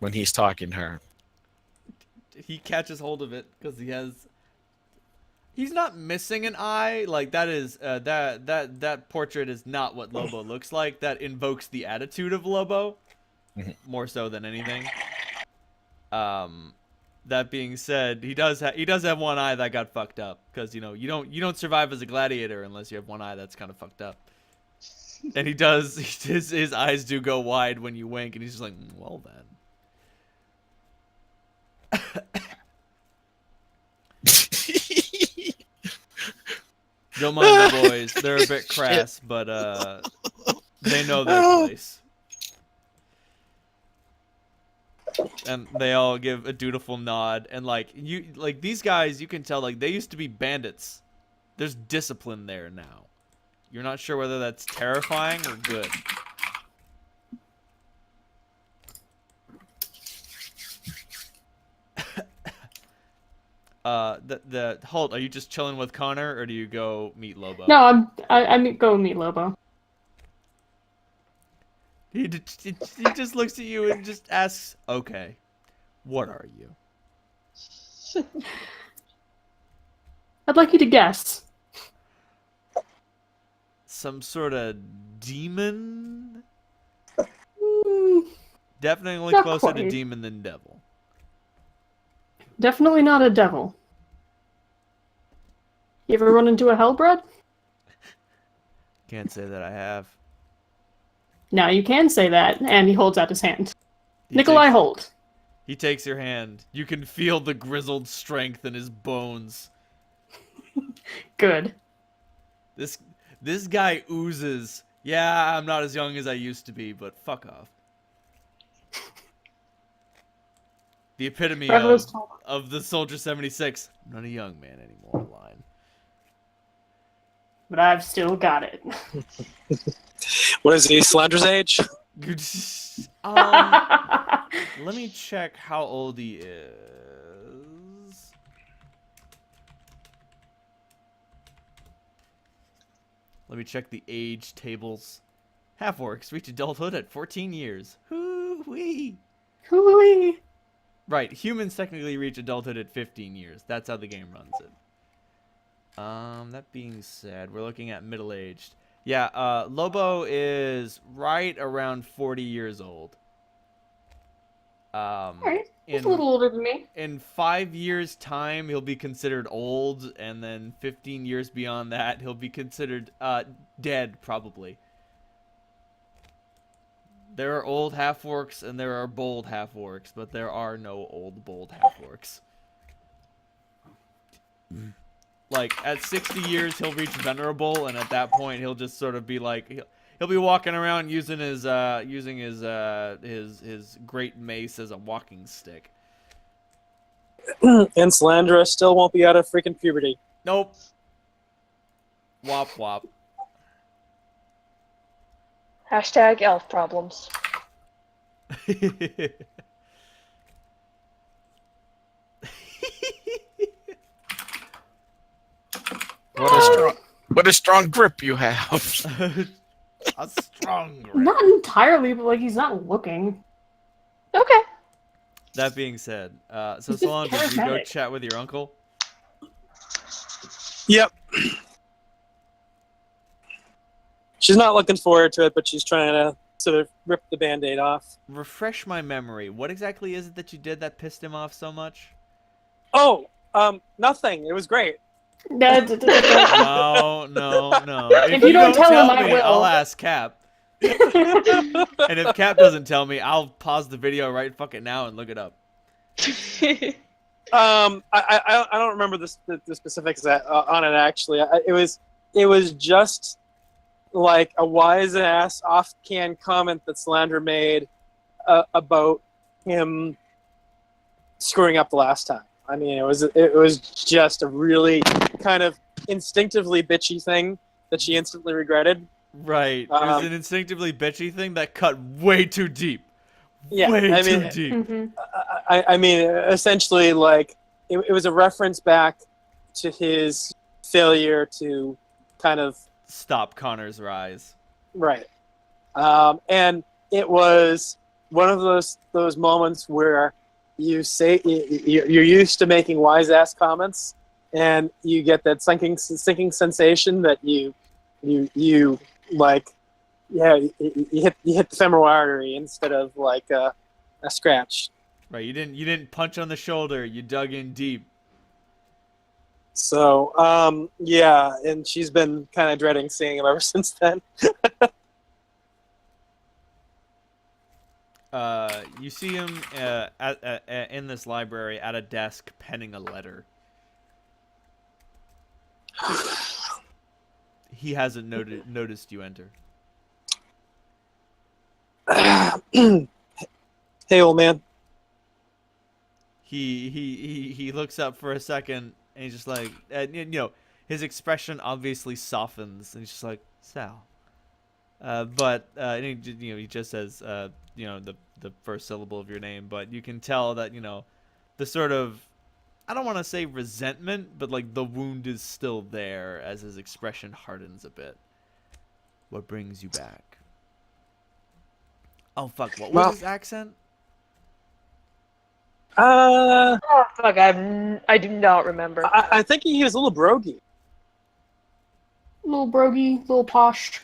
when he's talking to her. He catches hold of it because he's not missing an eye. Like that is that portrait is not what Lobo looks like. That invokes the attitude of Lobo more so than anything. That being said, he does have one eye that got fucked up because you don't survive as a gladiator unless you have one eye that's kind of fucked up. And he does his eyes do go wide when you wink, and he's just like, well then. Don't mind the boys; they're a bit crass, but they know their place. And they all give a dutiful nod, and these guys, you can tell they used to be bandits. There's discipline there now. You're not sure whether that's terrifying or good. Halt, are you just chilling with Connor, or do you go meet Lobo? No, I'm go meet Lobo. He just looks at you and just asks, okay, what are you? I'd like you to guess. Some sort of demon? Mm, Definitely Not closer to quite. demon than devil. definitely not a devil. You ever run into a hellbred? Can't say that I have. Now you can say that, and he holds out his hand. He Nikolai takes- Holt. He takes your hand. You can feel the grizzled strength in his bones. Good. This guy oozes. Yeah, I'm not as young as I used to be, but fuck off. The epitome Trevor's tall. of the Soldier 76. I'm not a young man anymore line. But I've still got it. What is he, Flanders' age? Let me check how old he is. Let me check the age tables. Half-orcs reach adulthood at 14 years. Hoo-wee. Hooey. Right, humans technically reach adulthood at 15 years. That's how the game runs it. That being said, we're looking at middle-aged. Yeah, Lobo is right around 40 years old. Alright, he's a little older than me. In 5 years' time, he'll be considered old, and then 15 years beyond that, he'll be considered dead, probably. There are old half-orcs, and there are bold half-orcs, but there are no old, bold half-orcs. Like, at 60 years, he'll reach venerable, and at that point, he'll just sort of be like... He'll be walking around using his great mace as a walking stick. And Slandra still won't be out of freaking puberty. Nope. Wop wop. Hashtag elf problems. What a strong grip you have. A strong grip. Not entirely, but he's not looking. Okay. That being said, so He's just Solange, did you go charismatic. chat with your uncle? Yep. She's not looking forward to it, but she's trying to sort of rip the Band-Aid off. Refresh my memory. What exactly is it that you did that pissed him off so much? Oh, nothing. It was great. Da- da- da- da- da. No. If you don't tell him, tell I me, will. I'll ask Cap. And if Cap doesn't tell me, I'll pause the video right fucking now and look it up. I don't remember the specifics on it actually. It was just like a wise ass off-can comment that Slander made about him screwing up the last time. I mean, it was just a really kind of instinctively bitchy thing that she instantly regretted. Right. It was an instinctively bitchy thing that cut way too deep. Yeah, Way too deep. Mhm. I mean, essentially, like it was a reference back to his failure to kind of Stop Connor's rise. right, and it was one of those moments where you say you're used to making wise ass comments, and you get that sinking sensation that you like, yeah, you hit the femoral artery instead of like a scratch. Right. You didn't punch on the shoulder. You dug in deep. So, yeah, and she's been kind of dreading seeing him ever since then. You see him in this library at a desk penning a letter. He hasn't noticed you enter. Hey, old man. He looks up for a second and he's just like, his expression obviously softens and he's just like, Sal. But and he just says the first syllable of your name, but you can tell that the sort of, I don't want to say resentment, but like the wound is still there as his expression hardens a bit. What brings you back? Oh fuck! What was his accent? Oh fuck! I do not remember. I think he was a little brogy. Little brogy, little posh.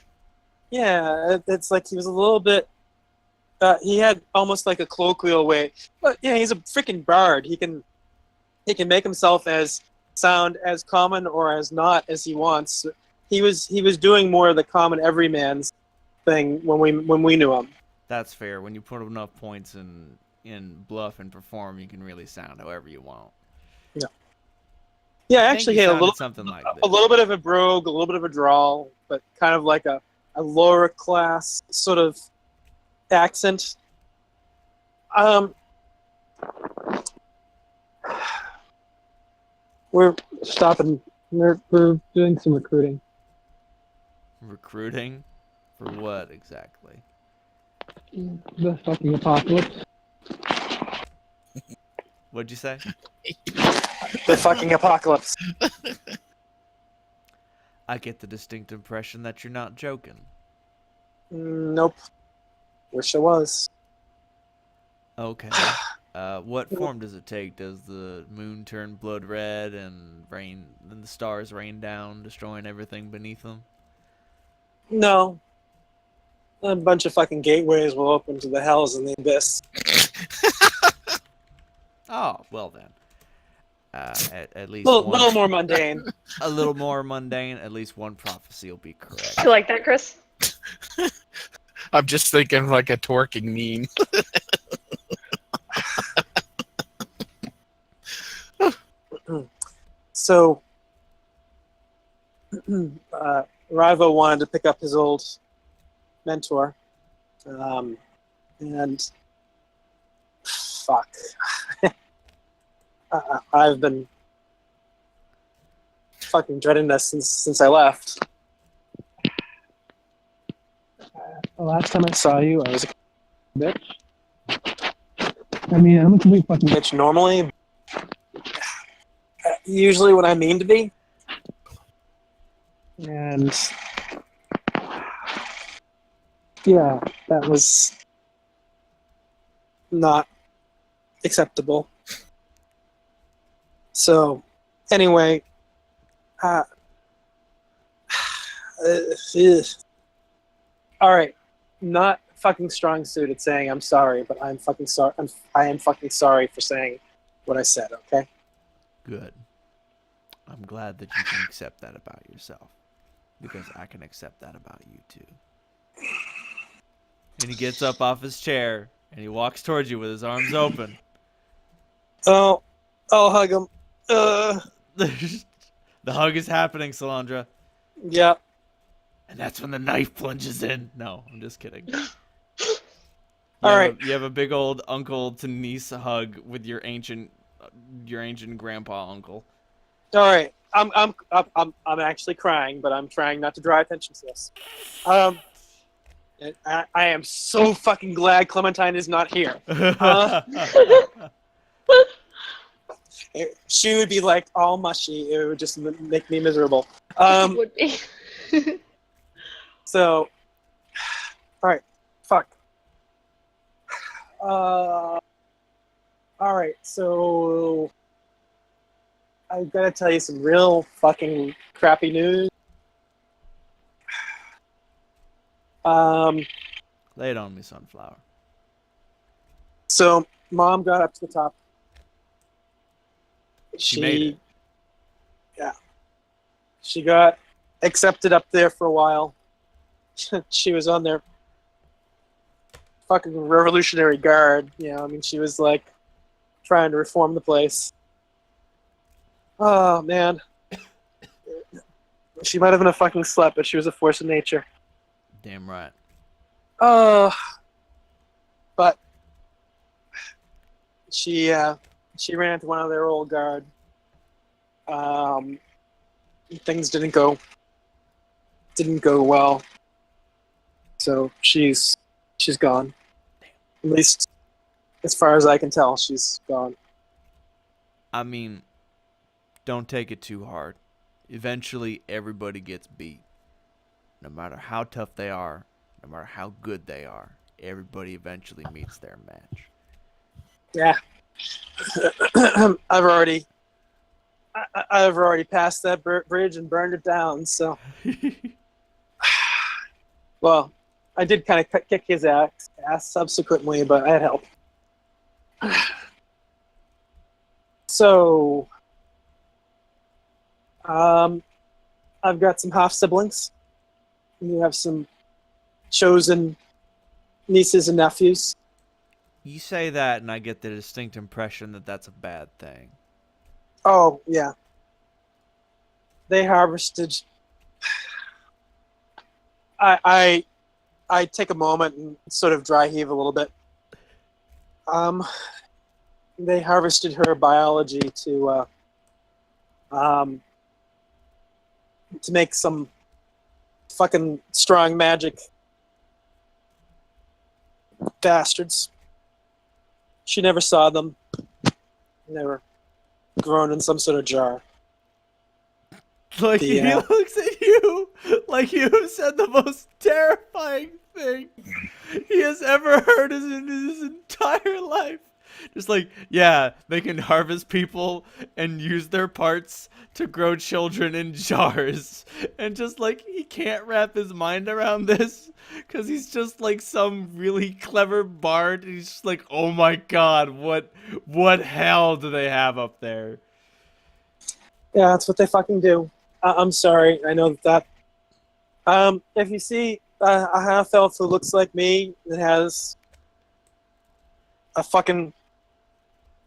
Yeah, it's like he was a little bit. He had almost like a colloquial way, but yeah, he's a freaking bard. He can make himself as sound as common or as not as he wants. He was doing more of the common everyman's thing when we knew him. That's fair. When you put enough points in bluff and perform, you can really sound however you want. Yeah, I think actually, he he had sounded something like this. a little bit of a brogue, a little bit of a drawl, but kind of like a lower class sort of accent. We're stopping. We're doing some recruiting. Recruiting? For what exactly? The fucking apocalypse. What'd you say? The fucking apocalypse. I get the distinct impression that you're not joking. Nope. Wish I was. Okay. What form does it take? Does the moon turn blood red and the stars rain down, destroying everything beneath them? No. A bunch of fucking gateways will open to the hells and the abyss. Oh, well then. At least Little more mundane. a little more mundane. At least one prophecy will be correct. You like that, Chris? I'm just thinking like a twerking meme. So, Rivo wanted to pick up his old mentor, and fuck, I've been fucking dreading this since I left. The last time I saw you, I was a bitch. I mean, I'm a complete fucking bitch normally. Usually what I mean to be. And yeah, that was not acceptable. So, anyway, all right, not fucking strong suit at saying I'm sorry, but I'm fucking sorry. I am fucking sorry for saying what I said. Okay. Good. I'm glad that you can accept that about yourself. Because I can accept that about you too. And he gets up off his chair and he walks towards you with his arms open. Oh, I'll hug him. The hug is happening, Salandra. Yeah. And that's when the knife plunges in. No, I'm just kidding. All right. You have a big old uncle to niece hug with your ancient grandpa uncle. All right. I'm actually crying, but I'm trying not to draw attention to this. I am so fucking glad Clementine is not here. She would be like all mushy. It would just make me miserable. Would be. So, all right, fuck. All right, so I've got to tell you some real fucking crappy news. Lay it on me, Sunflower. So Mom got up to the top. She made it. Yeah. She got accepted up there for a while. She was on their fucking Revolutionary Guard. You know, I mean, she was like trying to reform the place. Oh, man. She might have been a fucking slut, but she was a force of nature. Damn right. But she ran into one of their old guard. Things didn't go well. So she's gone. At least as far as I can tell, she's gone. I mean, don't take it too hard. Eventually, everybody gets beat. No matter how tough they are, no matter how good they are, everybody eventually meets their match. Yeah. I've already passed that bridge and burned it down. So, well, I did kind of kick his ass subsequently, but I had help. So, I've got some half siblings. You have some chosen nieces and nephews. You say that, and I get the distinct impression that that's a bad thing. Oh, yeah. They harvested. I take a moment and sort of dry heave a little bit. They harvested her biology to make some fucking strong magic. Bastards. She never saw them. They were grown in some sort of jar. Like, he looks at you like you have said the most terrifying thing he has ever heard in his entire life. Just like, yeah, they can harvest people and use their parts to grow children in jars. And just like, he can't wrap his mind around this because he's just like some really clever bard. And he's just like, oh my god, what hell do they have up there? Yeah, that's what they fucking do. I'm sorry, I know that. If you see a half elf who looks like me, that has a fucking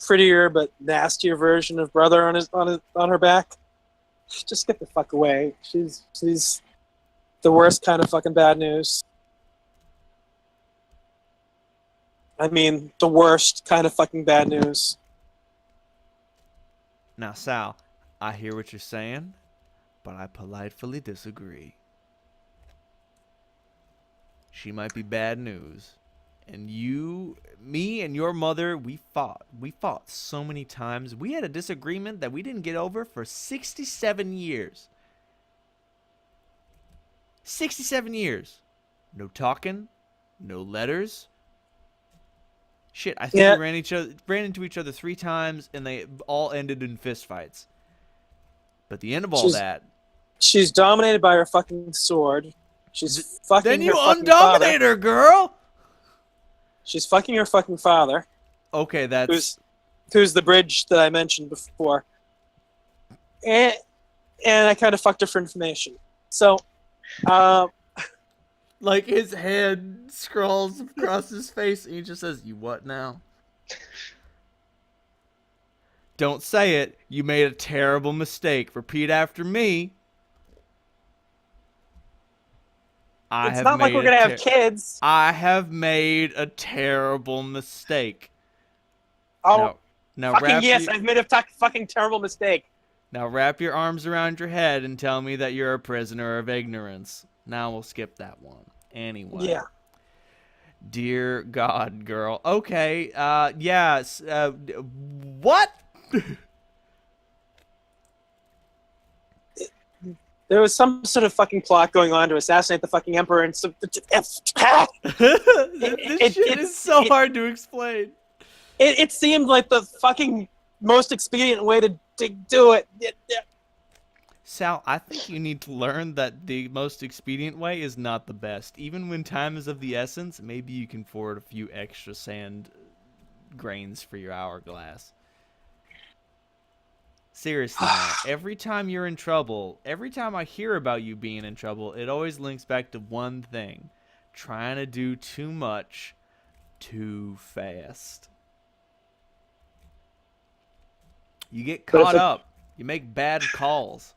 prettier but nastier version of brother on her back, just get the fuck away. She's the worst kind of fucking bad news. I mean, the worst kind of fucking bad news. Now, Sal, I hear what you're saying, but I politely disagree. She might be bad news. And me and your mother, we fought. We fought so many times. We had a disagreement that we didn't get over for 67 years. 67 years. No talking. No letters. Shit, I think we ran into each other 3 times, and they all ended in fistfights. But the end of all that... She's dominated by her fucking sword. She's fucking Then you her fucking undominate her, girl! She's fucking her fucking father, Okay, that's who's the bridge that I mentioned before. And I kind of fucked her for information. So, like his hand scrawls across his face and he just says, "You what now?" Don't say it. You made a terrible mistake. Repeat after me. it's not like we're gonna have kids. I have made a terrible mistake. Oh, Now fucking wrap yes, your, I've made a fucking terrible mistake. now wrap your arms around your head and tell me that you're a prisoner of ignorance. Now we'll skip that one. Anyway. Yeah. Dear God, girl. Okay. Yes. What? There was some sort of fucking plot going on to assassinate the fucking emperor, and some. This shit is so hard to explain. It seemed like the fucking most expedient way to do it. Sal, I think you need to learn that the most expedient way is not the best. Even when time is of the essence, maybe you can afford a few extra sand grains for your hourglass. Seriously, man, every time you're in trouble, every time I hear about you being in trouble, it always links back to one thing. Trying to do too much, too fast. You get caught up. You make bad calls.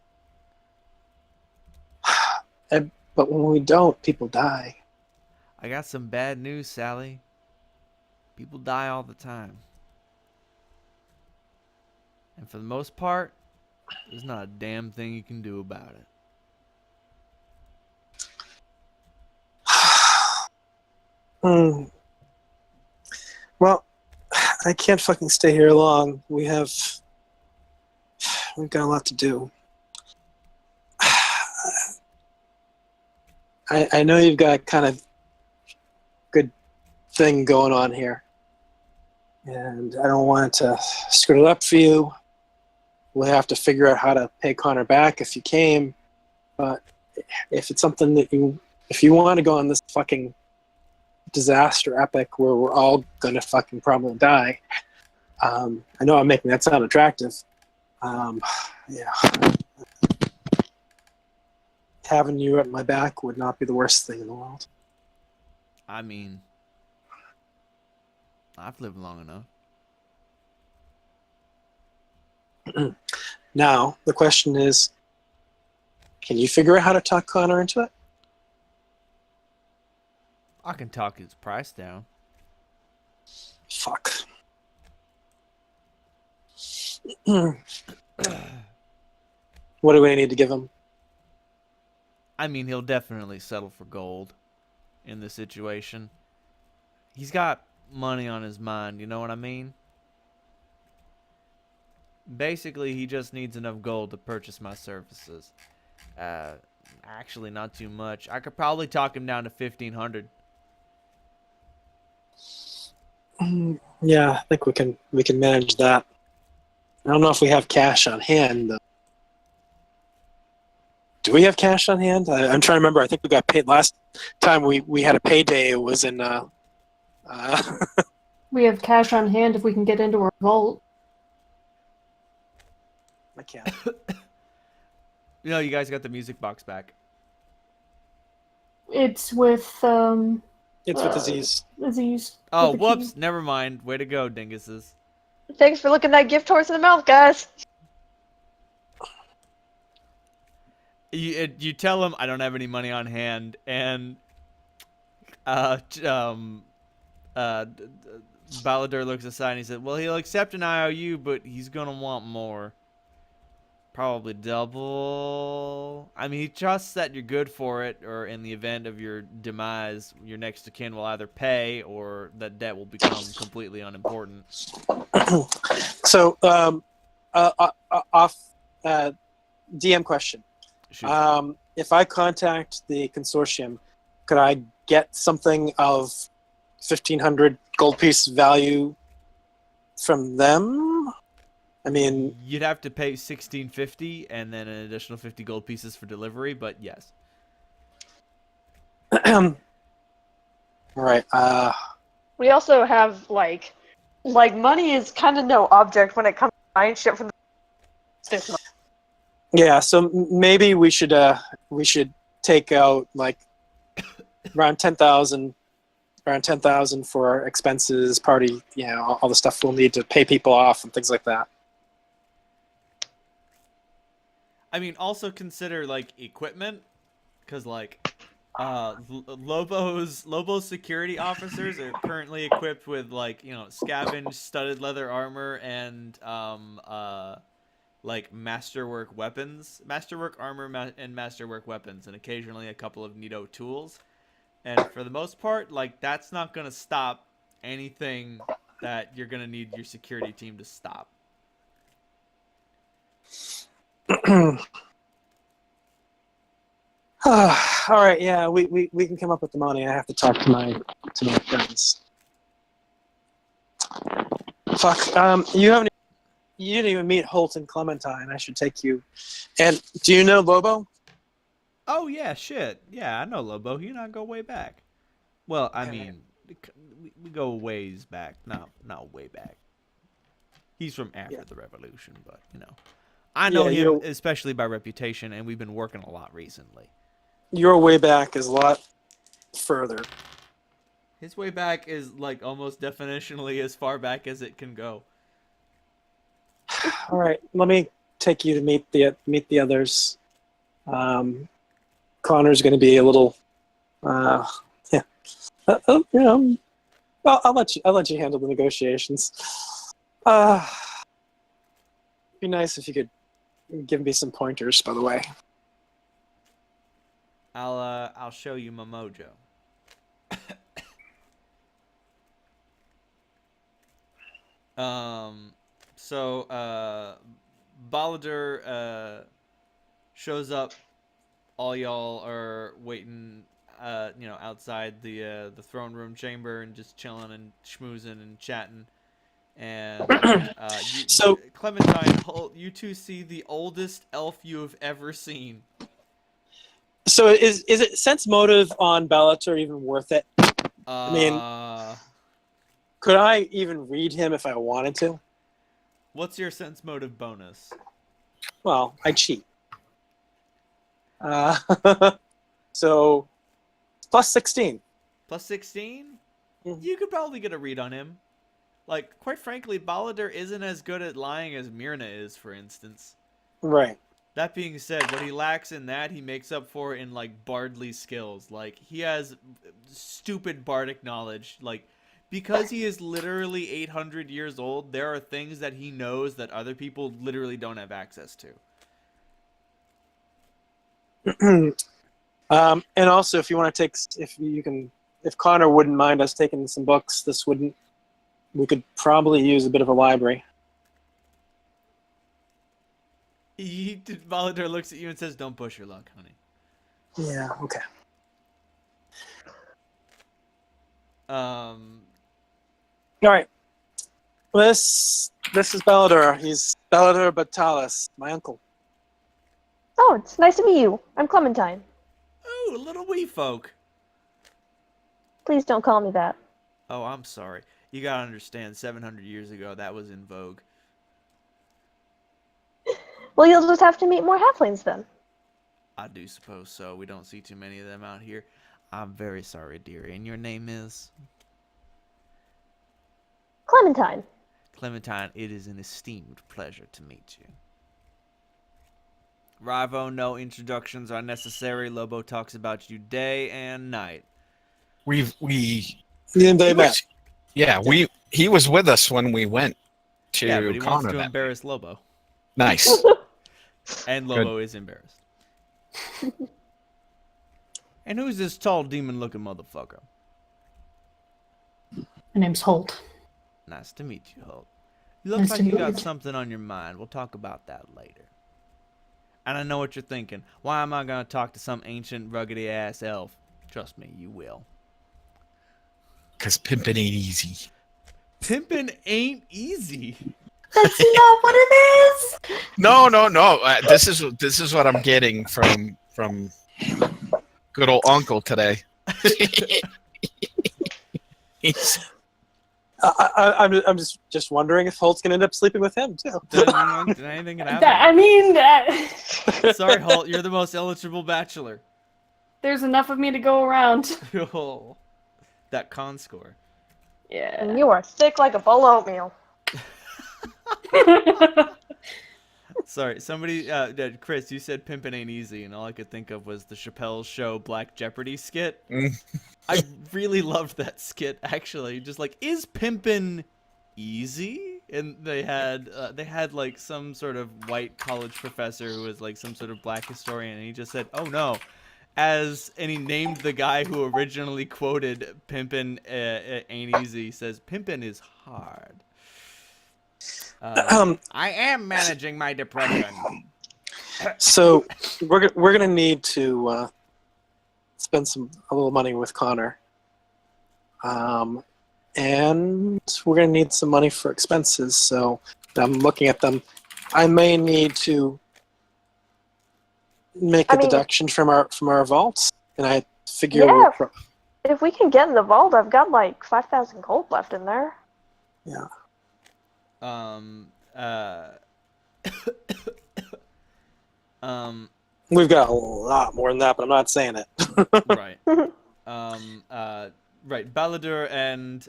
But when we don't, people die. I got some bad news, Sally. People die all the time. And for the most part, there's not a damn thing you can do about it. Well, I can't fucking stay here long. We've got a lot to do. I know you've got kind of good thing going on here, and I don't want to screw it up for you. We'll have to figure out how to pay Connor back if you came, but if it's something that if you want to go on this fucking disaster epic where we're all gonna fucking probably die, I know I'm making that sound attractive. Yeah. Having you at my back would not be the worst thing in the world. I mean, I've lived long enough. Now, the question is, can you figure out how to talk Connor into it? I can talk his price down. Fuck. What do we need to give him? I mean, he'll definitely settle for gold in this situation. He's got money on his mind, you know what I mean? Basically, he just needs enough gold to purchase my services. Actually, not too much. I could probably talk him down to 1,500. Yeah, I think we can manage that. I don't know if we have cash on hand, though. Do we have cash on hand? I'm trying to remember. I think we got paid last time we had a payday. It was in. We have cash on hand if we can get into our vault. I can't. You know, you guys got the music box back. It's with It's with Aziz. Aziz. Oh, with the whoops. key. Never mind. Way to go, dinguses. Thanks for looking that gift horse in the mouth, guys. You tell him I don't have any money on hand, and Balladur looks aside and he said, "Well, he'll accept an IOU, but he's gonna want more. Probably double. I mean, he trusts that you're good for it, or in the event of your demise, your next of kin will either pay or that debt will become completely unimportant." So, DM question. Shoot. If I contact the consortium, could I get something of 1,500 gold piece value from them? I mean, You'd have to pay 1,650 and then an additional 50 gold pieces for delivery, but yes. all right. We also have like money is kind of no object when it comes to buying shit from the station. Yeah, so maybe we should take out like around 10,000 for our expenses, party, all the stuff we'll need to pay people off and things like that. I mean, also consider like equipment, because like Lobo's security officers are currently equipped with like scavenged studded leather armor and like masterwork weapons, masterwork armor and masterwork weapons, and occasionally a couple of neato tools. And for the most part, like that's not gonna stop anything that you're gonna need your security team to stop. All right, yeah, we can come up with the money. I have to talk to my friends. Fuck. You didn't even meet Holt and Clementine. I should take you. And do you know Lobo? Oh yeah, shit. Yeah, I know Lobo. He and I go way back. Well, I mean, we go ways back. No, not way back. He's from after the revolution, but I know him especially by reputation, and we've been working a lot recently. Your way back is a lot further. His way back is like almost definitionally as far back as it can go. All right, let me take you to meet the others. Connor's going to be a little, Well, I'll let you handle the negotiations. Be nice if you could give me some pointers, by the way. I'll show you my mojo. So Balladur shows up. All y'all are waiting, outside the throne room chamber and just chilling and schmoozing and chatting. And So Clementine, you two see the oldest elf you have ever seen. So is it sense motive on Bellator even worth it? I mean, could I even read him if I wanted to? What's your sense motive bonus? Well, I cheat. So plus 16. Plus 16? Mm-hmm. You could probably get a read on him. Like, quite frankly, Balladur isn't as good at lying as Myrna is, for instance. Right. That being said, what he lacks in that, he makes up for in, like, bardly skills. Like, he has stupid bardic knowledge. Like, because he is literally 800 years old, there are things that he knows that other people literally don't have access to. And also, if you want to if Connor wouldn't mind us taking some books, we could probably use a bit of a library. Balladur looks at you and says, "Don't push your luck, honey." Yeah, okay. All right. This is Balladur. He's Balladur Batalis, my uncle. Oh, it's nice to meet you. I'm Clementine. Ooh, little wee folk. Please don't call me that. Oh, I'm sorry. You gotta understand, 700 years ago, that was in vogue. Well, you'll just have to meet more halflings then. I do suppose so. We don't see too many of them out here. I'm very sorry, dearie. And your name is? Clementine. Clementine, it is an esteemed pleasure to meet you. Rivo, no introductions are necessary. Lobo talks about you day and night. He was with us when we went to yeah, but he wants Connor to that embarrass Lobo. Nice. And Lobo is embarrassed. And who's this tall demon-looking motherfucker? My name's Holt. Nice to meet you, Holt. You look like you got something on your mind. We'll talk about that later. And I know what you're thinking. Why am I going to talk to some ancient, ruggedy-ass elf? Trust me, you will. Because pimping ain't easy. Pimping ain't easy. That's not what it is. No. This is what I'm getting from good old uncle today. I'm just wondering if Holt's gonna end up sleeping with him too. Then anything can happen. I mean, Sorry, Holt, you're the most eligible bachelor. there's enough of me to go around. Oh, that con score. Yeah. And you are thick like a bowl of oatmeal. Sorry, somebody, Chris, you said pimpin' ain't easy, and all I could think of was the Chappelle Show Black Jeopardy skit. I really loved that skit, actually. Just like, is pimpin' easy? And they had like some sort of white college professor who was like some sort of black historian, and he just said, "Oh no." And he named the guy who originally quoted "Pimpin' ain't easy." He says, "Pimpin' is hard." I am managing my depression. So we're gonna need to spend a little money with Connor, and we're gonna need some money for expenses. So I'm looking at them. I may need to make a deduction from our vaults, and I figure. Yeah. If we can get in the vault, I've got like 5,000 gold left in there. Yeah. We've got a lot more than that, but I'm not saying it. Right. Right. Balladur and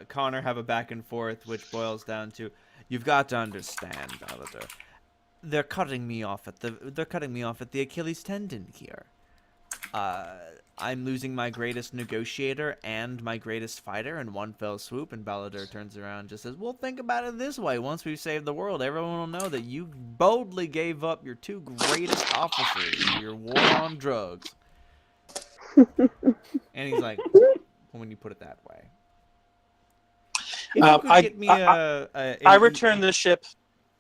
Connor have a back and forth, which boils down to, you've got to understand, Balladur. They're cutting me off at the Achilles tendon here. I'm losing my greatest negotiator and my greatest fighter in one fell swoop, and Balladur turns around and just says, well, think about it this way. Once we've saved the world, everyone will know that you boldly gave up your two greatest officers in your war on drugs. And he's like, well, when you put it that way. If you could get me I return the ship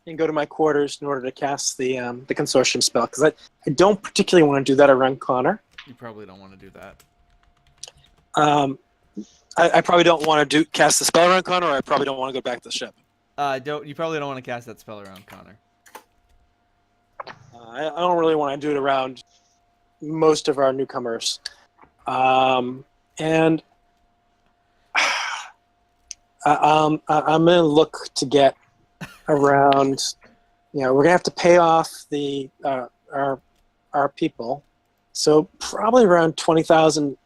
and go to my quarters in order to cast the consortium spell, because I don't particularly want to do that around Connor. You probably don't want to do that. I probably don't want to cast the spell around Connor, or I probably don't want to go back to the ship. You probably don't want to cast that spell around Connor. I don't really want to do it around most of our newcomers. And I'm going to look to get around, we're going to have to pay off our people. So probably around 20,000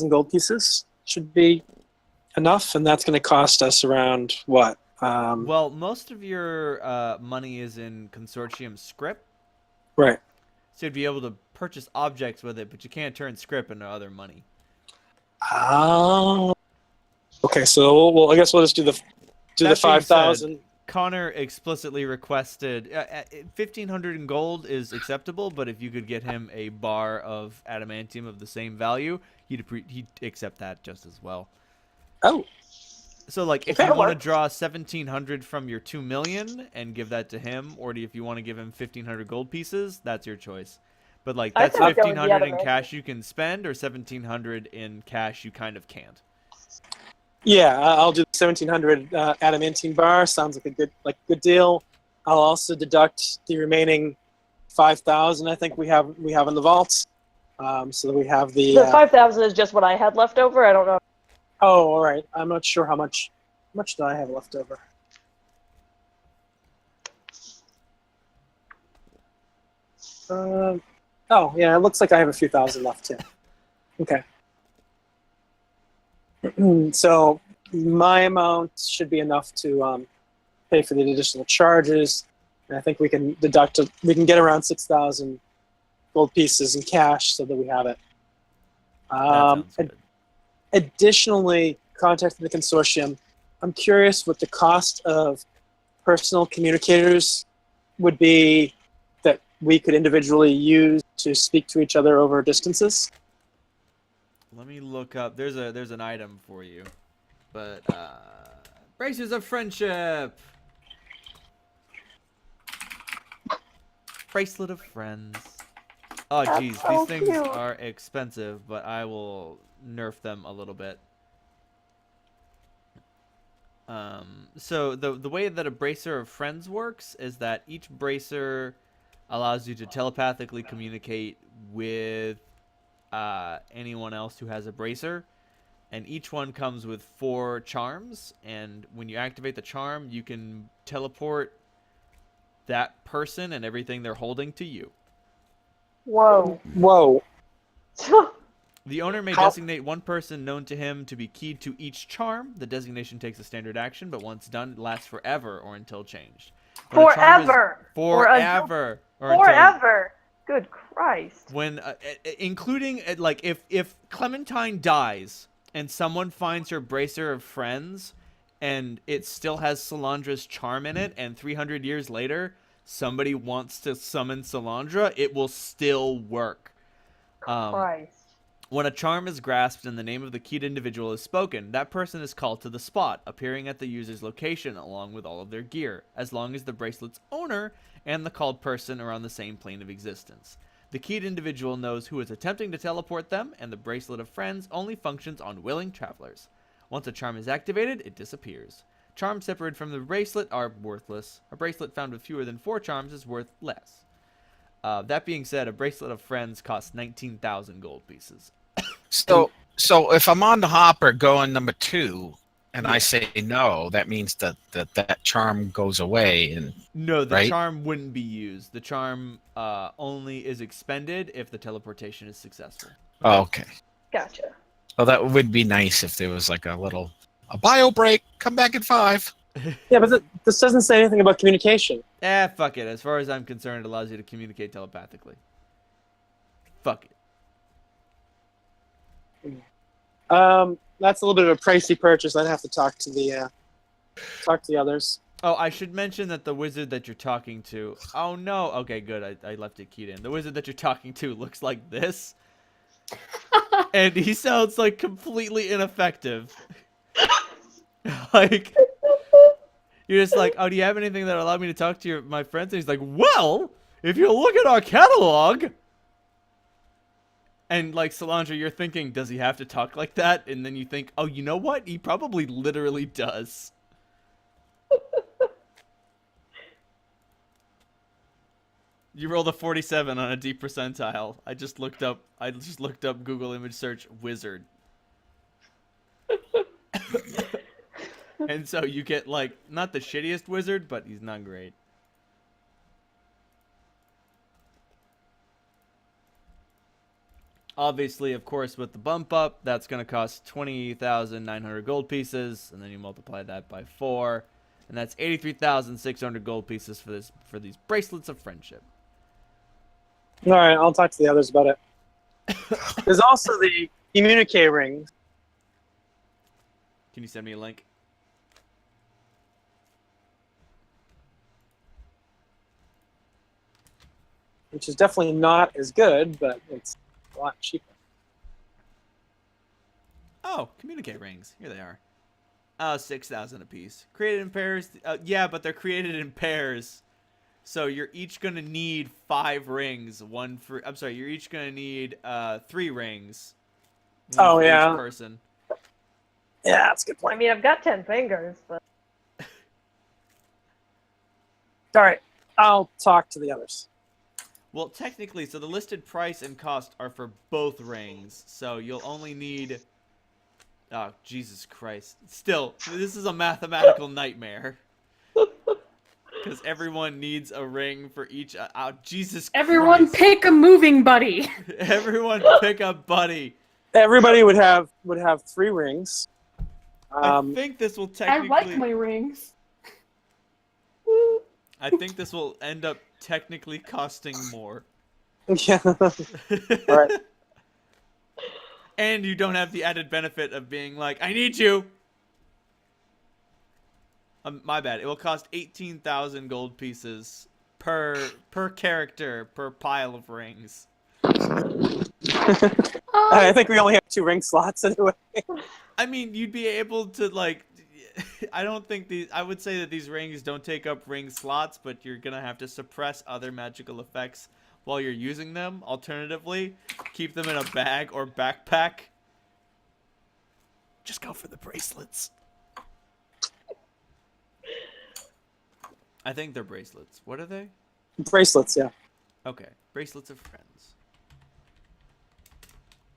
gold pieces should be enough, and that's going to cost us around what? Well, most of your money is in consortium script. Right. So you'd be able to purchase objects with it, but you can't turn script into other money. Oh. Okay, so I guess we'll just do the 5,000. Connor explicitly requested 1,500 in gold is acceptable, but if you could get him a bar of adamantium of the same value, he'd accept that just as well. Oh. So, like, if you want to draw 1,700 from your 2 million and give that to him, or if you want to give him 1,500 gold pieces, that's your choice. But, like, that's 1,500 in cash you can spend, or 1,700 in cash you kind of can't. Yeah, I'll do the 1,700 adamantium bar. Sounds like a good deal. I'll also deduct the remaining 5,000. I think we have in the vaults. So that we have the 5,000 is just what I had left over. I don't know. Oh, all right. I'm not sure how much do I have left over. Oh, yeah. It looks like I have a few thousand left too. Okay. So my amount should be enough to pay for the additional charges, and I think we can we can get around 6,000 gold pieces in cash so that we have it. That sounds good. Additionally, contacting the consortium, I'm curious what the cost of personal communicators would be that we could individually use to speak to each other over distances. Let me look up. There's an item for you, but braces of friendship, bracelet of friends. Oh geez, these things are expensive, but I will nerf them a little bit. So the way that a bracer of friends works is that each bracer allows you to telepathically communicate with anyone else who has a bracer, And each one comes with 4 charms, and when you activate the charm, you can teleport that person and everything they're holding to you. Whoa. Whoa. The owner may How- designate one person known to him to be keyed to each charm. The designation takes a standard action, but once done, it lasts forever or until changed. When a charm is- Forever. Or until- Forever. Or until- Forever. Good Christ. when including like if Clementine dies and someone finds her bracer of friends and it still has Solandra's charm in it, and 300 years later somebody wants to summon Solandra, it will still work. Christ. When a charm is grasped and the name of the keyed individual is spoken, that person is called to the spot, appearing at the user's location along with all of their gear, as long as the bracelet's owner and the called person are on the same plane of existence. The keyed individual knows who is attempting to teleport them, and the bracelet of friends only functions on willing travelers. Once a charm is activated, it disappears. Charms separated from the bracelet are worthless. A bracelet found with fewer than 4 charms is worth less. That being said, a bracelet of friends costs 19,000 gold pieces. So if I'm on the hopper going number 2, and I say no, that means that charm goes away, and No, the right? charm wouldn't be used. The charm only is expended if the teleportation is successful. oh, okay. Gotcha. Well, that would be nice if there was like a bio break. Come back at 5. Yeah, but this doesn't say anything about communication. Fuck it. As far as I'm concerned, it allows you to communicate telepathically. Fuck it. That's a little bit of a pricey purchase. I'd have to talk to the others. Oh, I should mention that the wizard that you're talking to... Oh, no. Okay, good. I left it keyed in. The wizard that you're talking to looks like this. And he sounds, like, completely ineffective. Like... You're just like, oh, do you have anything that allowed me to talk to my friends? And he's like, well, if you look at our catalog... And, like, Solandra, you're thinking, does he have to talk like that? And then you think, oh, you know what? He probably literally does. You rolled a 47 on a deep percentile. I just looked up Google image search wizard. And so you get, like, not the shittiest wizard, but he's not great. Obviously, of course, with the bump up, that's going to cost 20,900 gold pieces, and then you multiply that by 4, and that's 83,600 gold pieces for these bracelets of friendship. All right, I'll talk to the others about it. There's also the communique ring. Can you send me a link? Which is definitely not as good, but it's a lot cheaper. Oh, communicate rings. Here they are. 6,000 apiece. Created in pairs. Yeah, but they're created in pairs. So you're each going to need 5 rings. You're each going to need 3 rings. Oh, for yeah. Each person. Yeah, that's a good I point. mean, I've got 10 fingers, but All right, I'll talk to the others. Well, technically, so the listed price and cost are for both rings. So you'll only need... Oh, Jesus Christ. Still, this is a mathematical nightmare. Because everyone needs a ring for each... Jesus Everyone Christ. pick a moving buddy. Everyone pick a buddy. Everybody would have 3 rings. I think this will I technically... like my rings. I think this will end up technically costing more. Yeah. Right. And you don't have the added benefit of being like, I need you. My bad. It will cost 18,000 gold pieces per character per pile of rings. I think we only have 2 ring slots anyway. I mean, you'd be able to like. I don't think these. I would say that these rings don't take up ring slots, but you're gonna have to suppress other magical effects while you're using them. Alternatively, keep them in a bag or backpack. Just go for the bracelets. I think they're bracelets. What are they? Bracelets, yeah. Okay, bracelets of friends.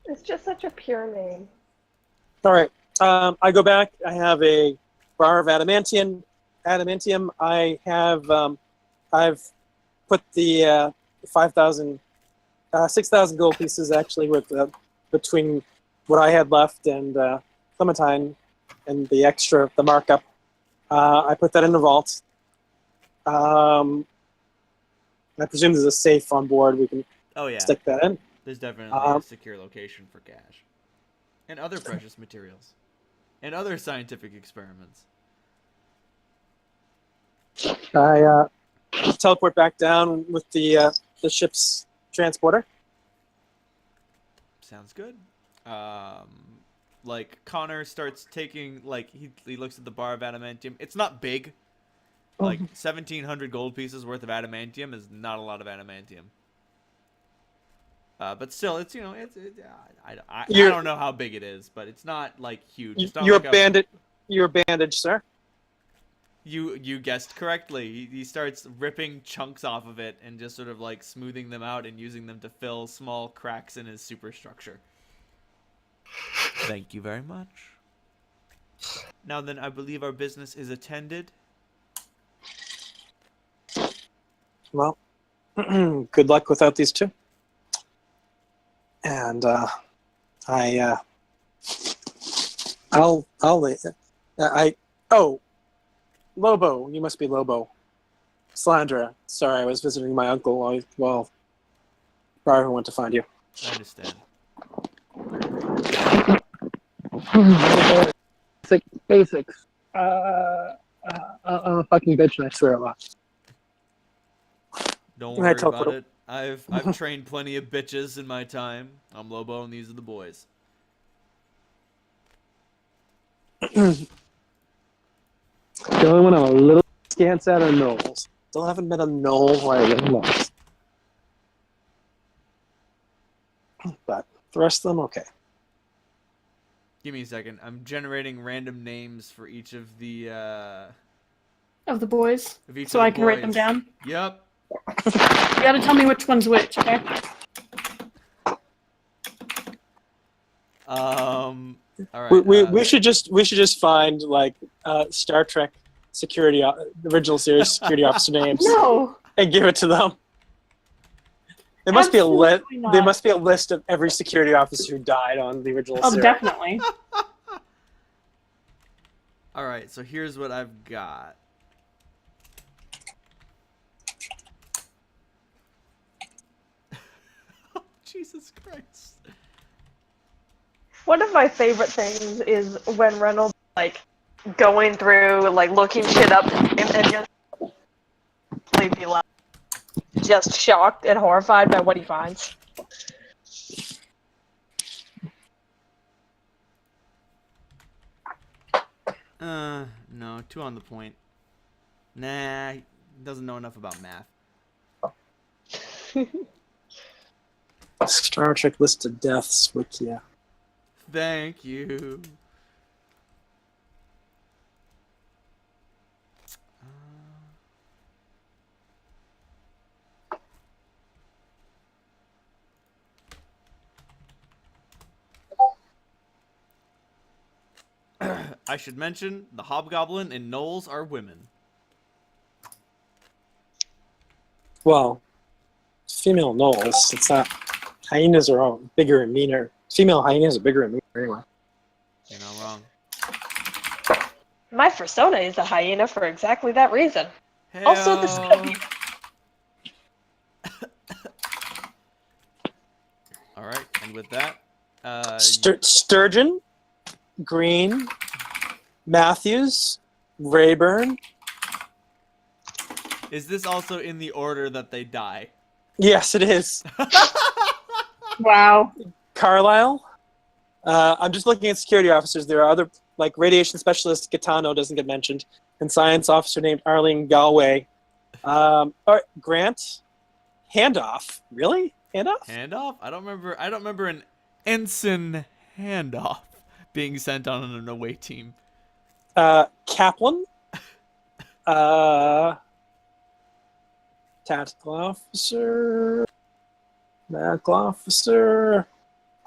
it's just such a pure name. All right. I go back. I have a bar of adamantium. I have. I've put the 6,000 gold pieces actually with between what I had left and Clementine and the markup. I put that in the vault. I presume there's a safe on board. We can Oh yeah, stick that in. there's definitely a secure location for cash. And other precious materials. And other scientific experiments. I teleport back down with the ship's transporter. Sounds good. Like Connor starts taking, like he looks at the bar of adamantium. It's not big. Like 1,700 gold pieces worth of adamantium is not a lot of adamantium. But still, it's I don't know how big it is, but it's not like huge. It's not You're like bandaged. You're bandaged, sir. You guessed correctly. He starts ripping chunks off of it and just sort of like smoothing them out and using them to fill small cracks in his superstructure. Thank you very much. Now then, I believe our business is attended. Well, good luck without these two. And Lobo, you must be Lobo. Slandra, sorry, I was visiting my uncle while Briar went to find you. I understand. Basics. I'm a fucking bitch and I swear a lot. Don't I worry tell about Fiddle- it. I've trained plenty of bitches in my time. I'm Lobo, and these are the boys. The only one I'm a little scant at are gnolls. Still haven't met a knoll where I live lost. But the rest of them, okay. Give me a second. I'm generating random names for each of the Of the boys, of each so of the I can write them boys. down. Yep. You gotta tell me which one's which, okay? All right. We should just find like Star Trek security the original series security officer names No! and give it to them. There must be a list. Absolutely not. There must be a list of every security officer who died on the original Oh, series. definitely. All right. So here's what I've got. Oh, Jesus Christ. One of my favorite things is when Reynolds like going through like looking shit up and just be like just shocked and horrified by what he finds. No, too on the point. Nah, he doesn't know enough about math. Star Trek list of deaths, Wikia. Thank you. I should mention the hobgoblin and gnolls are women. Well, female gnolls. It's not. Hyenas are all bigger and meaner. Female hyenas are bigger and meaner anyway. You're not wrong. My persona is a hyena for exactly that reason. Also, this could be. All right, and with that, Sturgeon, Green, Matthews, Rayburn. is this also in the order that they die? Yes, it is. Wow. Carlisle. I'm just looking at security officers. There are other, like radiation specialist Gitano doesn't get mentioned, and science officer named Arlene Galway. All right, Grant. Handoff. Really? Handoff? Handoff? I don't remember an ensign handoff being sent on an away team. Kaplan. Tactical officer. Medical officer.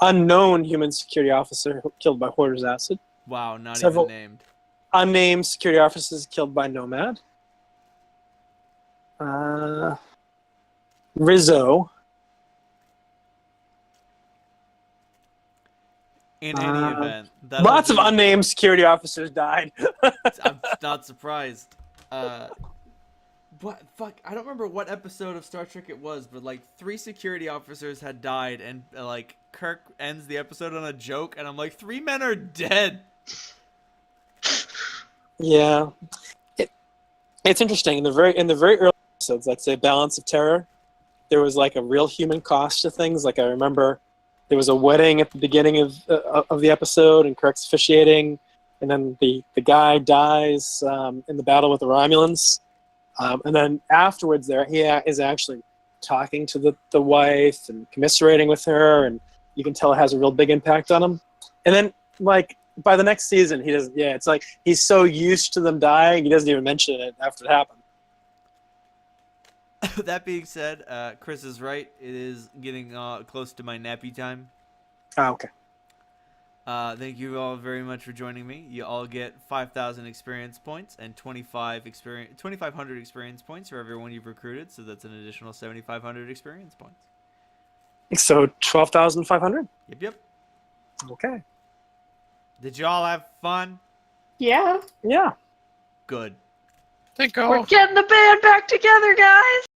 unknown human security officer killed by Hoarder's acid. Wow, not Several- even named. Unnamed security officers killed by Nomad. Rizzo. In any Uh, event, that'll Lots of do- unnamed security officers died. I'm not surprised. What? Fuck, I don't remember what episode of Star Trek it was, but like 3 security officers had died, and like Kirk ends the episode on a joke, and I'm like, 3 men are dead. Yeah, it's interesting. In the very early episodes, like say Balance of Terror, there was like a real human cost to things. Like I remember there was a wedding at the beginning of the episode, and Kirk's officiating, and then the guy dies in the battle with the Romulans, and then afterwards there he is actually talking to the wife and commiserating with her, and you can tell it has a real big impact on him. And then like by the next season, he doesn't. Yeah, it's like he's so used to them dying, he doesn't even mention it after it happened. That being said, Chris is right. It is getting close to my nappy time. Oh, okay. Thank you all very much for joining me. You all get 5,000 experience points and 2,500 experience points for everyone you've recruited. So that's an additional 7,500 experience points. So 12,500. Yep. Okay. Did you all have fun? Yeah. Yeah. Good. Think We're getting the band back together, guys!